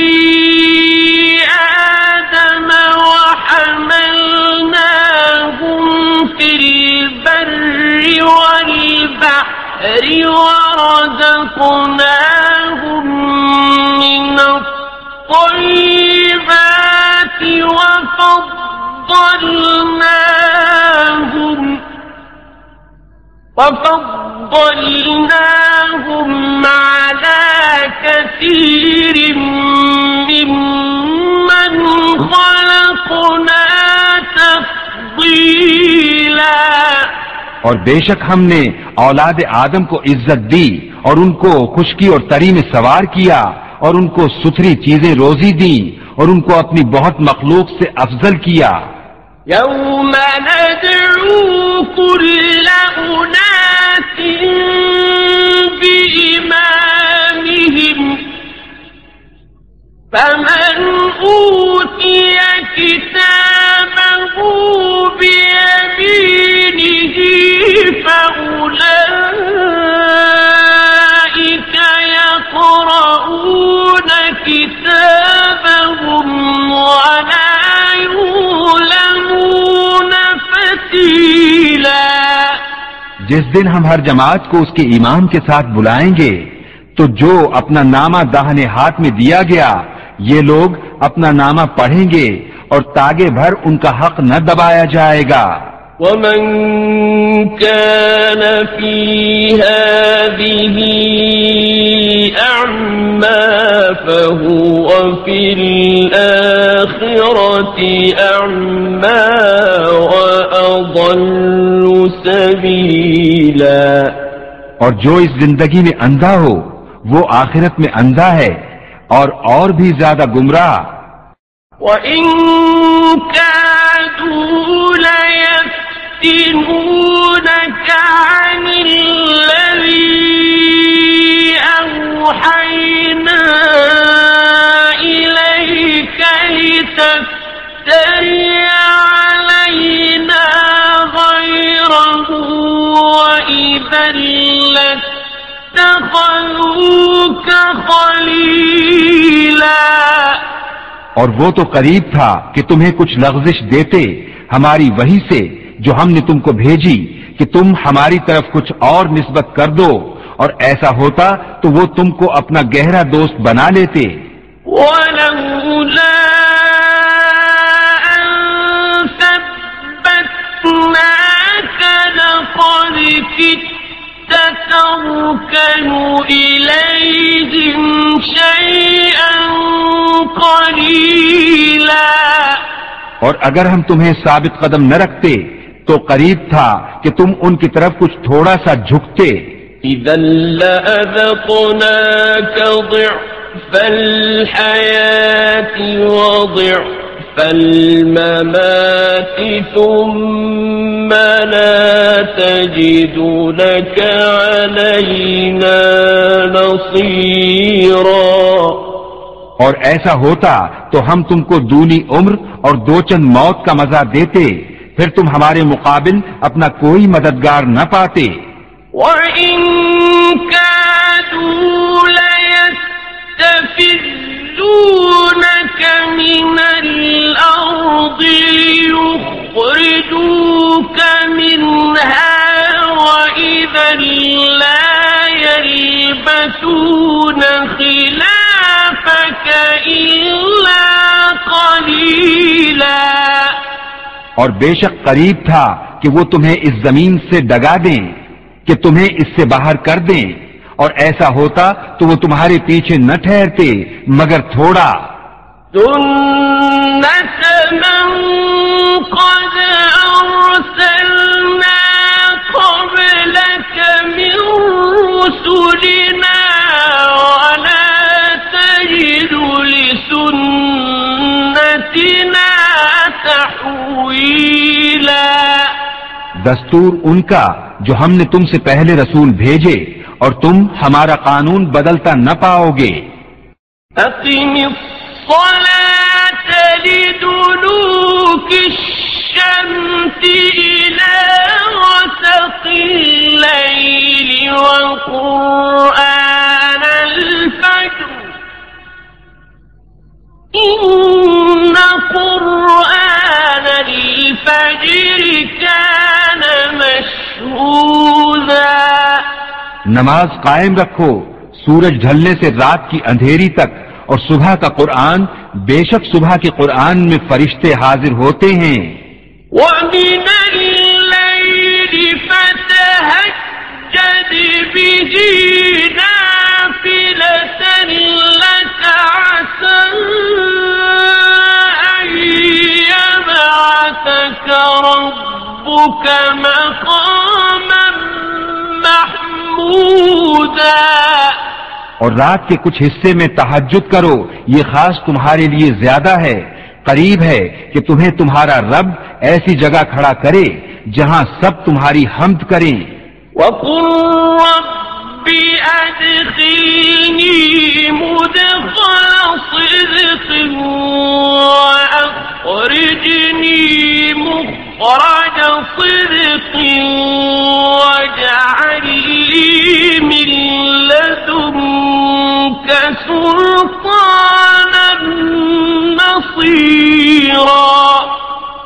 آدَمَ وَحَمَلْنَاهُمْ فِي الْبَرِّ وَالْبَحْرِ وَرَزَقْنَاهُمْ مِنَ الطَّيِّبَاتِ وَفَضَّلْنَاهُمْ عَلَى كَثِيرٍ مِّمَّنْ خَلَقْنَا تَفْضِيلًا۔ اور بے شک ہم نے اولاد آدم کو عزت دی اور ان کو خشکی اور تری میں سوار کیا اور ان کو ستھری چیزیں روزی دی اور ان کو اپنی بہت مخلوق سے افضل کیا۔ يَوْمَ نَدْعُو كُلَّ أُنَاسٍ بِإِمَامِهِمْ فَمَنْ أُوتِيَ كِتَابَهُ بِيَمِينِهِ فَأُولَئِكَ يَقْرَؤُونَ كِتَابَهُمْ وَلَا يُظْلَمُونَ فَتِيلًا۔ جس دن ہم ہر جماعت کو اس کے امام کے ساتھ بلائیں گے تو جو اپنا نامہ داہنے ہاتھ میں دیا گیا یہ لوگ اپنا نامہ پڑھیں گے اور تاگے بھر ان کا حق نہ دبایا جائے گا۔ وَمَنْ كَانَ فِي هَذِهِ أَعْمَى فَهُوَ فِي الْآخِرَةِ أَعْمَى وَأَضَلُّ سَبِيلًا۔ اور جو اس زندگی میں اندھا ہو وہ آخرت میں اندھا ہے اور بھی زیادہ گمراہ۔ وَإِن كَادُوا لَيَفْتِنُونَكَ عَنِ الَّذِي أَوْحَيْنَا إِلَيْكَ لِتَفْتَرِيَ عَلَيْنَا غَيْرَهُ وَإِذًا لَّاتَّخَذُوكَ خَلِيلًا۔ اور وہ تو قریب تھا کہ تمہیں کچھ لغزش دیتے ہماری وحی سے جو ہم نے تم کو بھیجی کہ تم ہماری طرف کچھ اور نسبت کر دو، اور ایسا ہوتا تو وہ تم کو اپنا گہرا دوست بنا لیتے۔ وَلَوْلَا أَن ثَبَّتْنَاكَ لَقَدْ كِدتَّ تَرْكَنُ إِلَيْهِمْ شَيْئًا قَلِيلًا۔ اور اگر ہم تمہیں ثابت قدم نہ رکھتے تو قریب تھا کہ تم ان کی طرف کچھ تھوڑا سا جھکتے۔ إِذًا لَّأَذَقْنَاكَ ضِعْفَ الْحَيَاةِ وَضِعْفَ الْمَمَاتِ ثُمَّ لَا تَجِدُ لَكَ عَلَيْنَا نَصِيرًا۔ اور ایسا ہوتا تو ہم تم کو دونی عمر اور دو چند موت کا مزہ دیتے، پھر تم ہمارے مقابل اپنا کوئی مددگار نہ پاتے۔ وَإِن كَادُوا لَيَسْتَفِزُّونَكَ مِنَ الْأَرْضِ لِيُخْرِجُوكَ مِنْهَا وَإِذًا لَّا يَلْبَثُونَ خِلَافَكَ إِلَّا قَلِيلًا۔ اور بے شک قریب تھا کہ وہ تمہیں اس زمین سے ڈگا دیں کہ تمہیں اس سے باہر کر دیں، اور ایسا ہوتا تو وہ تمہارے پیچھے نہ ٹھہرتے مگر تھوڑا۔ سُنَّةَ مَن قَدْ أَرْسَلْنَا قَبْلَكَ مِن رُّسُلِنَا وَلَا تَجِدُ لِسُنَّتِنَا تَحْوِيلًا۔ دستور ان کا جو ہم نے تم سے پہلے رسول بھیجے، اور تم ہمارا قانون بدلتا نہ پاؤ گے۔ أقم الصلاة لدلوك الشمس إلى غسق الليل وقرآن الفجر إن قرآن الفجر كان مشهودا۔ نماز قائم رکھو سورج ڈھلنے سے رات کی اندھیری تک، اور صبح کا قرآن، بے شک صبح کے قرآن میں فرشتے حاضر ہوتے ہیں۔ وَمِنَ اللَّيْلِ فَتَهَجَّدْ بِهِ نَافِلَةً لَكَ عَسَىٰ أَن يَبْعَثَكَ رَبُّكَ مَقَامًا محمودا۔ اور رات کے کچھ حصے میں تہجد کرو، یہ خاص تمہارے لیے زیادہ ہے، قریب ہے کہ تمہیں تمہارا رب ایسی جگہ کھڑا کرے جہاں سب تمہاری حمد کریں۔ وَقُل رَّبِّ أَدْخِلْنِي مُدْخَلَ صِدْقٍ وَأَخْرِجْنِي مُخْرَجَ صِدْقٍ وَاجْعَل لِّي مِن لَّدُنكَ سُلْطَانًا نَّصِيرًا۔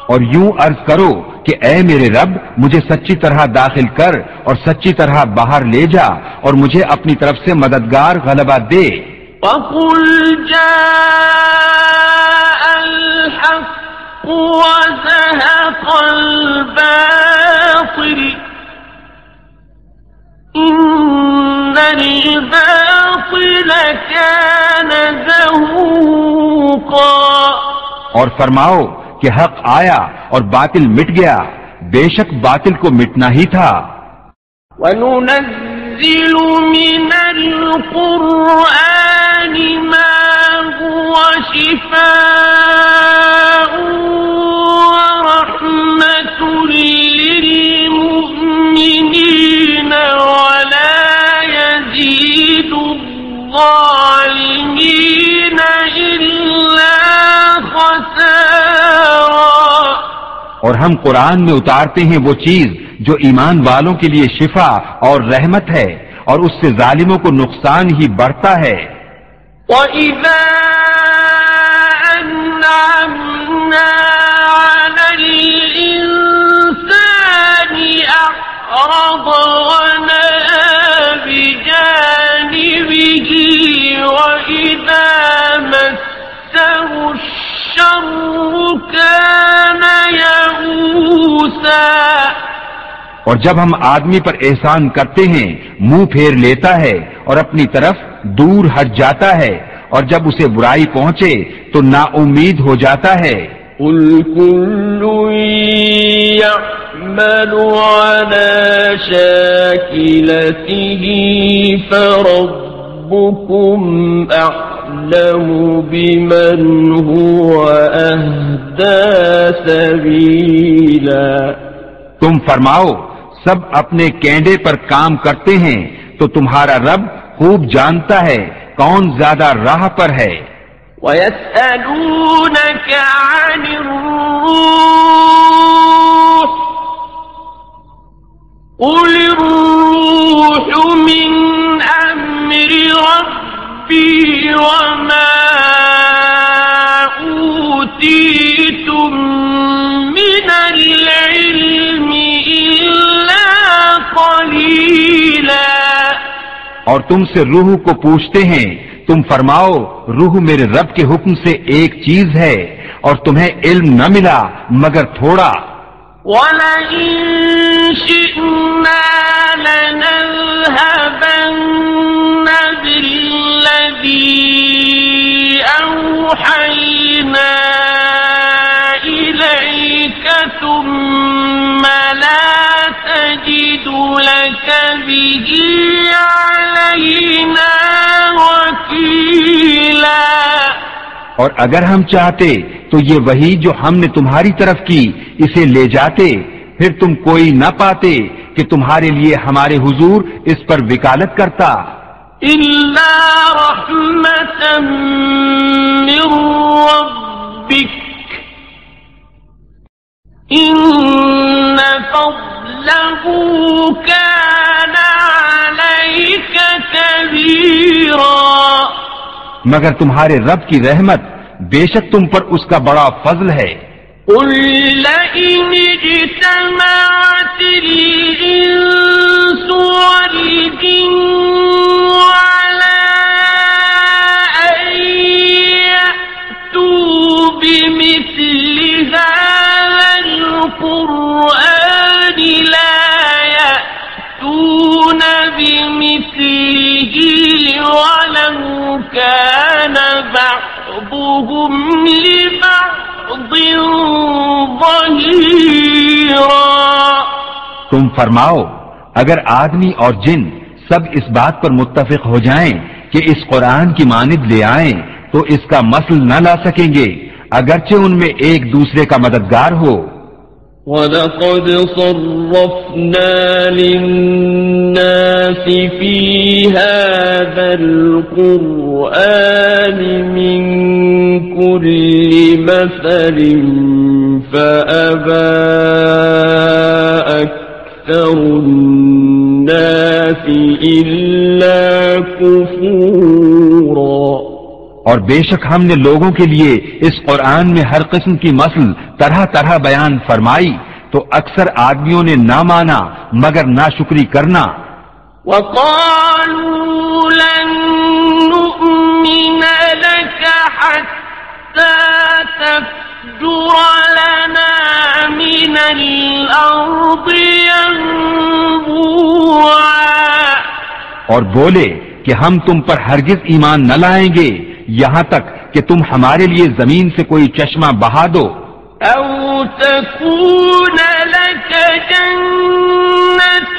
اور یوں عرض کرو کہ اے میرے رب، مجھے سچی طرح داخل کر اور سچی طرح باہر لے جا، اور مجھے اپنی طرف سے مددگار غلبہ دے۔ وَقُلْ جَاءَ الْحَقُّ وَزَهَقَ الْبَاطِلُ إِنَّ الْبَاطِلَ كَانَ زَهُوقًا۔ اور فرماؤ کہ حق آیا اور باطل مٹ گیا، بے شک باطل کو مٹنا ہی تھا۔ وَنُنَزِّلُ مِنَ الْقُرْآنِ مَا هُوَ شِفَاءٌ اور ہم قرآن میں اتارتے ہیں وہ چیز جو ایمان والوں کے لیے شفا اور رحمت ہے، اور اس سے ظالموں کو نقصان ہی بڑھتا ہے۔ وَإِذَا أَنْعَمْنَا عَلَى الْإِنسَانِ أَعْرَضَ وَنَأَىٰ بِجَانِبِهِ وَإِذَا مَسَّهُ الشَّرُّ كَانَ يَئُوسًا۔ اور جب ہم آدمی پر احسان کرتے ہیں منہ پھیر لیتا ہے اور اپنی طرف دور ہٹ جاتا ہے، اور جب اسے برائی پہنچے تو نا امید ہو جاتا ہے۔ قُلْ كُلٌّ يَعْمَلُ عَلَى شَاكِلَتِهِ فَرَبُّكُمْ أَعْلَمُ بِمَنْ هُوَ أَهْدَىٰ سَبِيلًا۔ تم فرماؤ سب اپنے کینڈے پر کام کرتے ہیں تو تمہارا رب خوب جانتا ہے کون زیادہ راہ پر ہے۔ وَيَسْأَلُونَكَ عَنِ الرُّوحِ قُلِ الرُّوحُ مِنْ أَمْرِ رَبِّي وَمَا أُوتِيتُم مِّنَ الْعِلْمِ إِلَّا قَلِيلًا۔ اور تم سے روح کو پوچھتے ہیں، تم فرماؤ روح میرے رب کے حکم سے ایک چیز ہے، اور تمہیں علم نہ ملا مگر تھوڑا۔ وَلَئِن شِئْنَا لَنَذْهَبَنَّ بِالَّذِي أَوْحَيْنَا إِلَيْكَ ثُمَّ لَا تَجِدُ لَكَ بِهِ عَلَيْنَا وَكِيلًا۔ اور اگر ہم چاہتے تو یہ وحی جو ہم نے تمہاری طرف کی اسے لے جاتے، پھر تم کوئی نہ پاتے کہ تمہارے لیے ہمارے حضور اس پر وکالت کرتا۔ إِلَّا رَحْمَةً مِّن رَّبِّكَ إِنَّ فَضْلَهُ كَانَ عَلَيْكَ كَبِيرًا۔ مگر تمہارے رب کی رحمت بے شک تم پر اس کا بڑا فضل ہے۔ قُل لَّئِنِ اجْتَمَعَتِ الْإِنسُ وَالْجِنُّ عَلَىٰ أَن يَأْتُوا بِمِثْلِ هَٰذَا الْقُرْآنِ لَا يَأْتُونَ بِمِثْلِهِ وَلَوْ كَانَ بَعْضُهُمْ لِبَعْضٍ ظَهِيرًا۔ تم فرماؤ اگر آدمی اور جن سب اس بات پر متفق ہو جائیں کہ اس قرآن کی مانند لے آئیں تو اس کا مثل نہ لا سکیں گے، اگرچہ ان میں ایک دوسرے کا مددگار ہو۔ وَلَقَدْ صَرَّفْنَا لِلنَّاسِ فِي هَٰذَا الْقُرْآنِ مِنْ كُلِّ مَثَلٍ فَأَبَىٰ أَكْثَرُ النَّاسِ إِلَّا كُفُورًا۔ اور بے شک ہم نے لوگوں کے لیے اس قرآن میں ہر قسم کی مثل طرح طرح بیان فرمائی تو اکثر آدمیوں نے نہ مانا مگر ناشکری کرنا۔ وَقَالُوا لَن نُّؤْمِنَ لَكَ حَتَّىٰ تَفْجُرَ لَنَا مِنَ الْأَرْضِ يَنبُوعًا۔ اور بولے کہ ہم تم پر ہرگز ایمان نہ لائیں گے یہاں تک کہ تم ہمارے لیے زمین سے کوئی چشمہ بہا دو۔ أَوْ تَكُونَ لَكَ جَنَّةٌ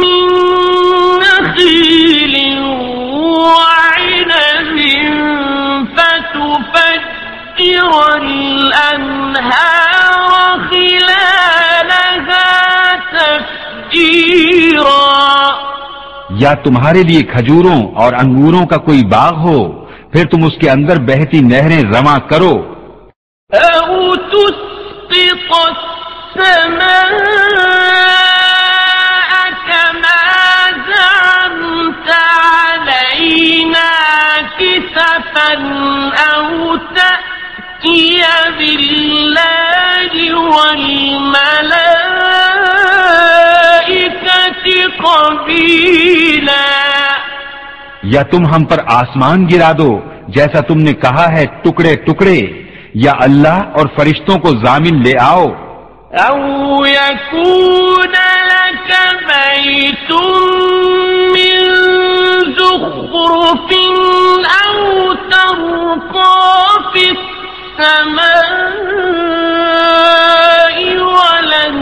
مِّن نَّخِيلٍ وَعِنَبٍ فَتُفَجِّرَ الْأَنْهَارَ خِلَالَهَا تَفْجِيرًا۔ یا تمہارے لیے کھجوروں اور انگوروں کا کوئی باغ ہو پھر تم اس کے اندر بہتی نہریں رواں کرو۔ أَوْ تُسْقِطَ السماء كما زعمت علينا كسفا أو تأتي بالله والملائكة قبيلا. یا تم ہم پر آسمان گرا دو جیسا تم نے کہا ہے ٹکڑے ٹکڑے، یا اللہ اور فرشتوں کو ضامن لے آؤ. أو يكون لك بيت من زخرف أو ترقى في السماء ولن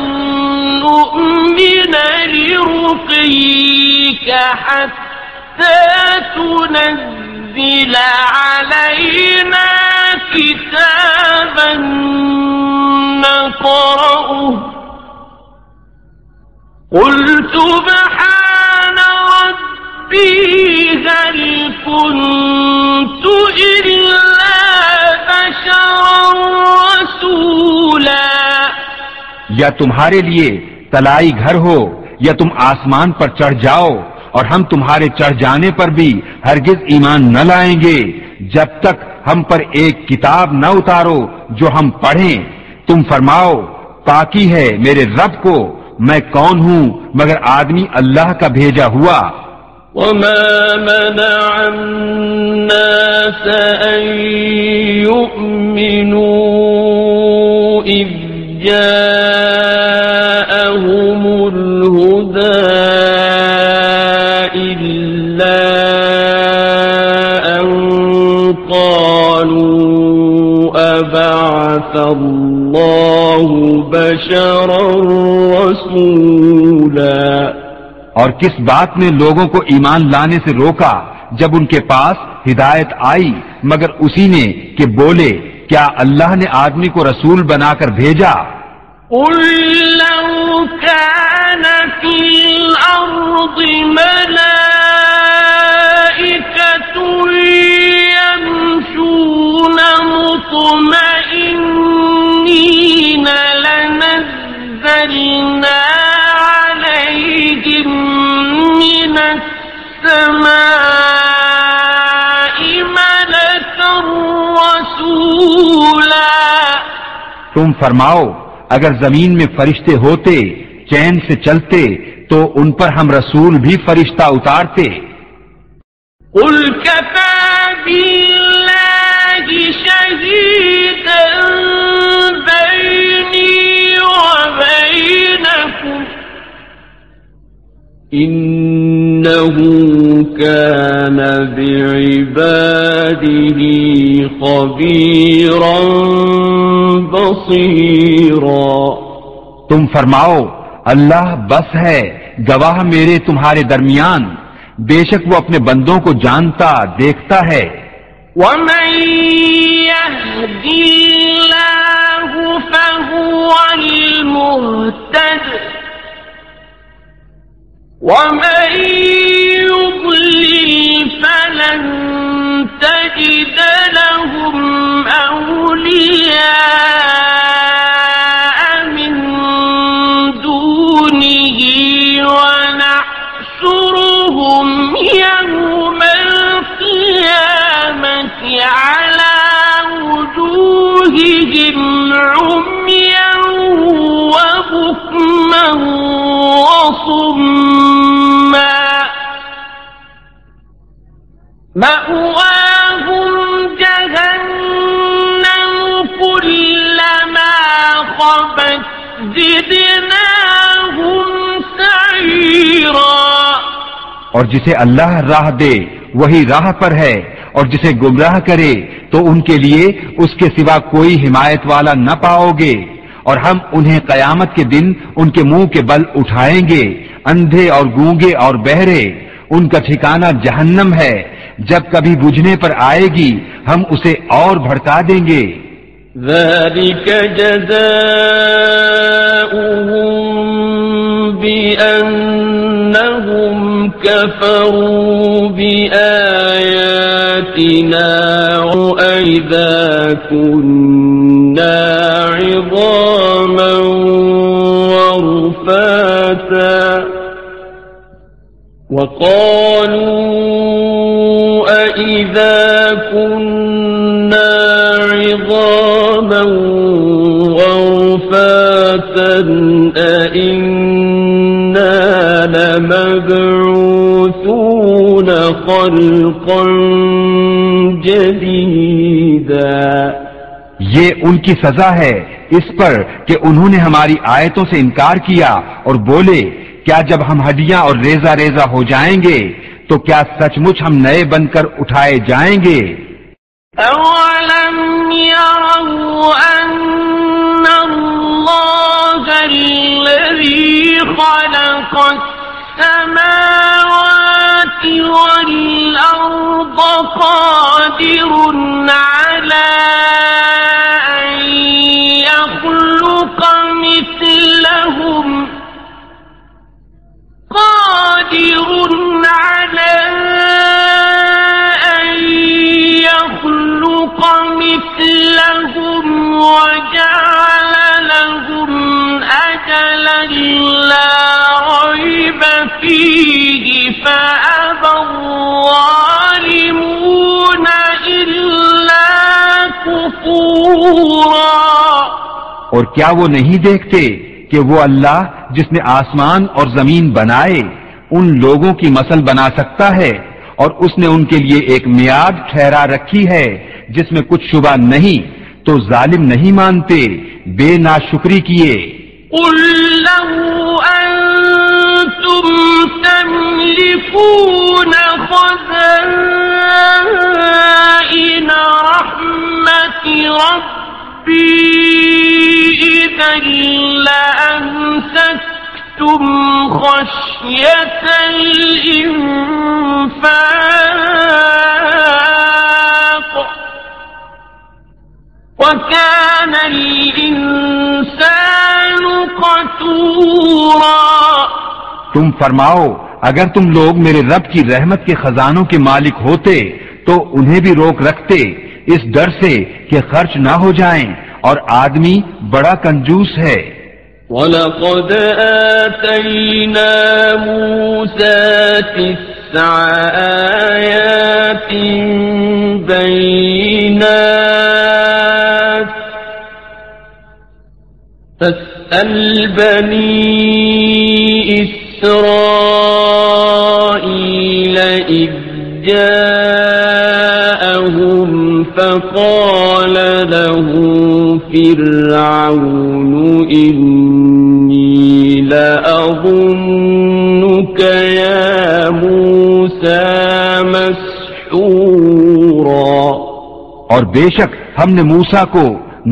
نؤمن لرقيك حتى تنزل علينا كتابا نقرأه. قل سبحان ربي هل كنت إلا بشرا رسولا. یا تمہارے لیے تلائی گھر ہو یا تم آسمان پر چڑھ جاؤ، اور ہم تمہارے چڑھ جانے پر بھی ہرگز ایمان نہ لائیں گے جب تک ہم پر ایک کتاب نہ اتارو جو ہم پڑھیں. تم فرماؤ پاکی ہے میرے رب کو، میں کون ہوں مگر آدمی اللہ کا بھیجا ہوا. وما منع الناس أن يؤمنوا إذ جاءهم الهدى إلا أن قالوا أبعث الله بشرا رسولا. اور کس بات نے لوگوں کو ایمان لانے سے روکا جب ان کے پاس ہدایت آئی مگر اسی نے کہ بولے کیا اللہ نے آدمی کو رسول بنا کر بھیجا. قل لو كان في الأرض ملائكة يمشون مطمئنين لنزلنا عليهم من السماء ملكا رسولا. تم فرماؤ اگر زمین میں فرشتے ہوتے چین سے چلتے تو ان پر ہم رسول بھی فرشتہ اتارتے. قل كفى بالله شهيدا بيني وبينكم إنه كان بعباده خبيرا بصيرا. تم فرماؤ اللہ بس ہے گواہ میرے تمہارے درمیان، بے شک وہ اپنے بندوں کو جانتا دیکھتا ہے. ومن يهد الله فهو المهتد ومن يضلل فلن تجد لهم أولياء من دونه ونحشرهم يوم القيامة على وجوههم عميا وبكما وصما مأواهم جهنم كلما خبت زدناهم سعيرا. اور جسے اللہ راہ دے وہی راہ پر ہے، اور جسے گمراہ کرے تو ان کے لیے اس کے سوا کوئی حمایت والا نہ پاؤ گے. اور ہم انہیں قیامت کے دن ان کے منہ کے بل اٹھائیں گے، اندھے اور گونگے اور بہرے، ان کا ٹھکانہ جہنم ہے، جب کبھی بجھنے پر آئے گی ہم اسے اور بھڑکا دیں گے. ذلك جزاؤهم بأن أنهم كفروا بآياتنا وإذا كنا عظاما ورفاتا وقالوا أإذا كنا عظاما ورفاتا أإنا لمبعوثون خلقا جديدا. یہ ان کی سزا ہے اس پر کہ انہوں نے ہماری آیتوں سے انکار کیا اور بولے کیا جب ہم ہڈیاں اور ریزہ ریزہ ہو جائیں گے تو کیا سچ مچ ہم نئے بن کر اٹھائے جائیں گے؟ أَوَلَمْ يَرَوْا أَنَّ اللَّهَ الَّذِي خَلَقَ السَّمَاوَاتِ وَالْأَرْضَ قَادِرٌ عَلَىٰ أَن يَخْلُقَ مِثْلَهُمْ وجعل لهم أجلا لا ريب فيه فأبى الظالمون إلا كفورا. اور کیا وہ نہیں دیکھتے کہ وہ اللہ جس نے آسمان اور زمین بنائے ان لوگوں کی مثل بنا سکتا ہے اور اس نے ان کے لیے ایک میعاد ٹھہرا رکھی ہے جس میں کچھ شبہ نہیں تو ظالم نہیں مانتے بے ناشکری کیے. قل لو أنتم تملكون خزائن رحمة ربي إذا لأمسكتم خشية الإنفاق وكان الإنسان قتورا. تم فرماؤ اگر تم لوگ میرے رب کی رحمت کے خزانوں کے مالک ہوتے تو انہیں بھی روک رکھتے اس ڈر سے کہ خرچ نہ ہو جائیں اور آدمی بڑا کنجوس ہے. وَلَقَدْ آتَيْنَا مُوسَى 9 آيَاتٍ بَيِّنَاتٍ فَاسْأَلْ بَنِي إِسْرَائِيلَ إِذْ جَاءَهُمْ فَقَالَ لَهُ فِرْعَوْنُ إِنِّي لَأَظُنُّكَ يَا مُوسَى مَسْحُورًا. اور بے شک ہم نے موسیٰ کو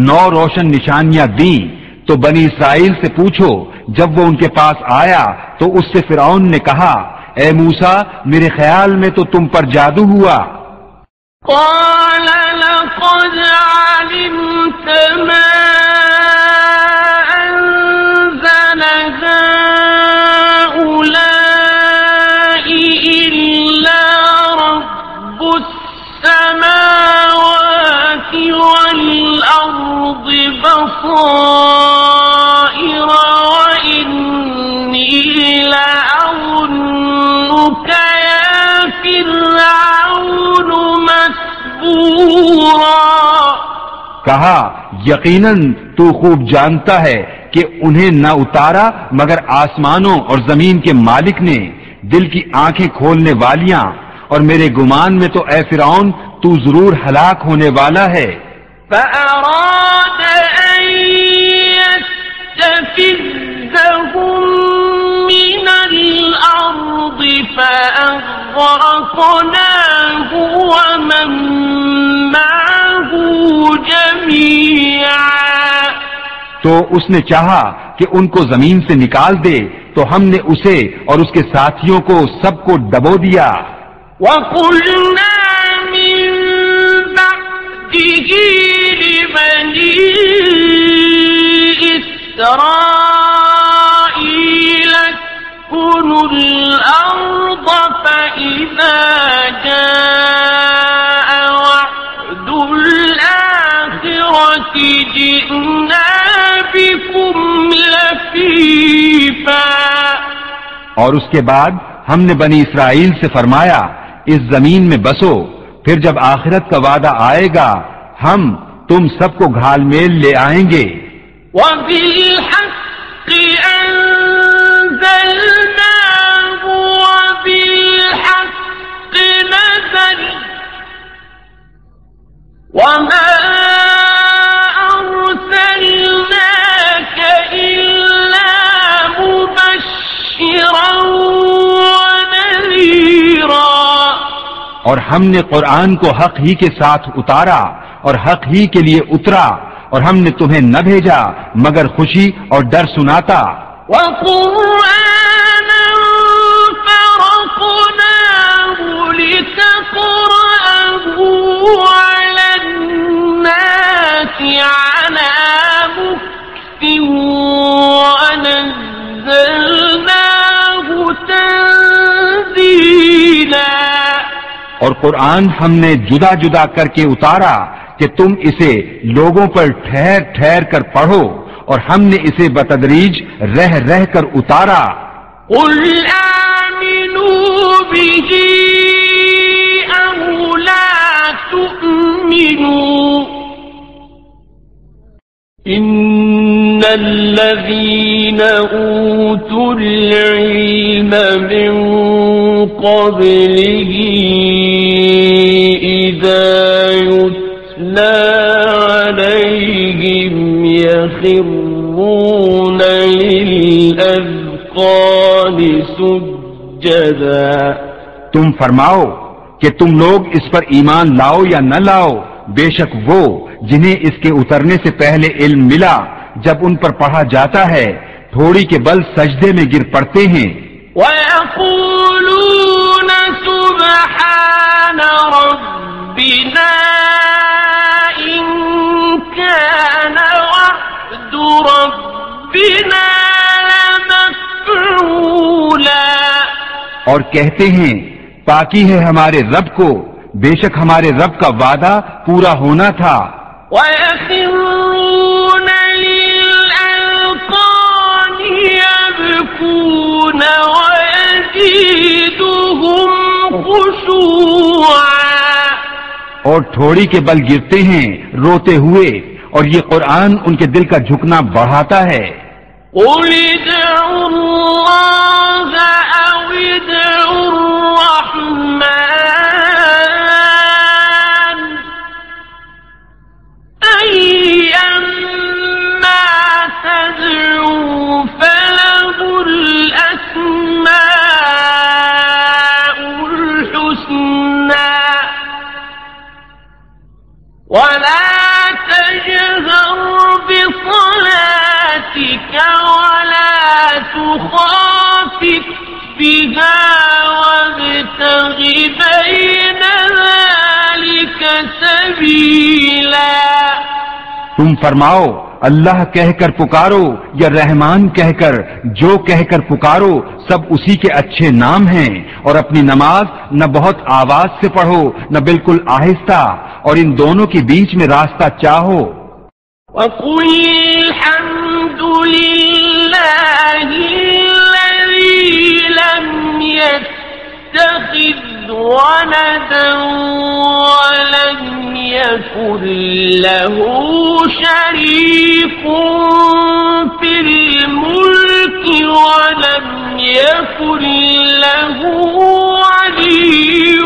9 روشن نشانیاں دیں تو بنی اسرائیل سے پوچھو جب وہ ان کے پاس آیا تو اس سے فرعون نے کہا اے موسیٰ میرے خیال میں تو تم پر جادو ہوا. قال لقد علمت ما أنزل هؤلاء إلا رب السماوات والأرض بصائر وإني لأظنك يا فرعون مسحورا. کہا یقیناً تو خوب جانتا ہے کہ انہیں نہ اتارا مگر آسمانوں اور زمین کے مالک نے دل کی آنکھیں کھولنے والیاں اور میرے گمان میں تو اے فرعون تو ضرور ہلاک ہونے والا ہے. فأراد أن يستفزهم من الأرض فأغرقناه ومن معه جميعا. تو اس نے چاہا کہ ان کو زمین سے نکال دے تو ہم نے اسے اور اس کے ساتھیوں کو سب کو ڈبو دیا. وَقُلْنَا مِن بَعْدِهِ لِبَنِي إِسْرَائِيلَ اسْكُنُوا اور اس کے بعد ہم نے بنی اسرائیل سے فرمایا اس زمین میں بسو، پھر جب آخرت کا وعدہ آئے گا ہم تم سب کو گھال میل لے آئیں گے۔ وَبِالْحَقِّ أَنزَلْنَاهُ وَبِالْحَقِّ نَزَلَ وَمَا أَرْسَلْنَاكَ إِلَّا مُبَشِّرًا وَنَذِيرًا۔ اور ہم نے قرآن کو حق ہی کے ساتھ اتارا اور حق ہی کے لیے اترا، اور ہم نے تمہیں نہ بھیجا مگر خوشی اور ڈر سناتا۔ وَقُرْآنًا فَرَقْنَاهُ لِتَقْرَأَهُ عَلَى النَّاسِ عَلَى مُكْثٍ وَنَزَّلْنَاهُ تَنزِيلًا۔ اور قرآن ہم نے جدا جدا کر کے اتارا کہ تم اسے لوگوں پر ٹھہر ٹھہر کر پڑھو، اور ہم نے اسے بتدریج رہ رہ کر اتارا۔ قُلْ آمِنُوا بِهِ أَوْ لَا تُؤْمِنُوا إِنَّ الَّذِينَ أُوتُوا الْعِلْمَ مِنْ قَبْلِهِ إِذَا يُتْلَى عَلَيْهِمْ يَخِرُّونَ لِلْأَذْقَانِ سُجَّدًا۔ تم فرماؤ کہ تم لوگ اس پر ایمان لاؤ یا نہ لاؤ، بے شک وہ جنہیں اس کے اترنے سے پہلے علم ملا جب ان پر پڑھا جاتا ہے تھوڑی کے بل سجدے میں گر پڑتے ہیں۔ وَيَقُولُونَ سُبْحَانَ رَبِّنَا إِن كَانَ وَعْدُ رَبِّنَا لَمَفْعُولًا۔ اور کہتے ہیں پاکی ہے ہمارے رب کو، بے شک ہمارے رب کا وعدہ پورا ہونا تھا۔ وَيَخِرُّونَ لِلْأَذْقَانِ يَبْكُونَ وَيَزِيدُهُمْ خُشُوعًا۔ اور تھوڑی کے بل گرتے ہیں روتے ہوئے، اور یہ قرآن ان کے دل کا جھکنا بڑھاتا ہے۔ قُلِ ادْعُوا اللَّهَ أَوِ ادْعُوا الرَّحْمَٰنَ أَيًّمَّا تَدْعُوا فَلَهُ الْأَسْمَاءُ الْحُسْنَىٰ وَلَا تَجْهَرْ بِصَلَاتِكَ وَلَا تُخَافِتْ بِهَا وَابْتَغِ بَيْنَ ذَلِكَ سَبِيلًا۔ تم فرماؤ اللہ کہہ کر پکارو یا رحمان کہہ کر، جو کہہ کر پکارو سب اسی کے اچھے نام ہیں، اور اپنی نماز نہ بہت آواز سے پڑھو نہ بالکل آہستہ، اور ان دونوں کے بیچ میں راستہ چاہو۔ وَقُلِ الْحَمْدُ لِلَّهِ الَّذِي لَمْ يَتَّخِذْ وَلَدًا وَلَمْ يَكُنْ لَهُ شَرِيكٌ فِي الْمُلْكِ وَلَمْ يَكُنْ لَهُ وَلِيٌّ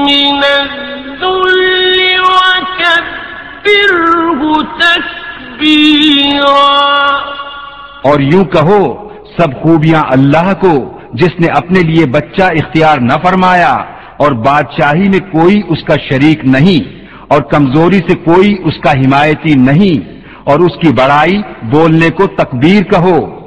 مِّنَ الذُّلِّ وَكَبِّرْهُ تَكْبِيرًا۔ اور یوں کہو سب خوبیاں اللہ کو جس نے اپنے لیے بچہ اختیار نہ فرمایا، اور بادشاہی میں کوئی اس کا شریک نہیں، اور کمزوری سے کوئی اس کا حمایتی نہیں، اور اس کی بڑائی بولنے کو تکبیر کہو۔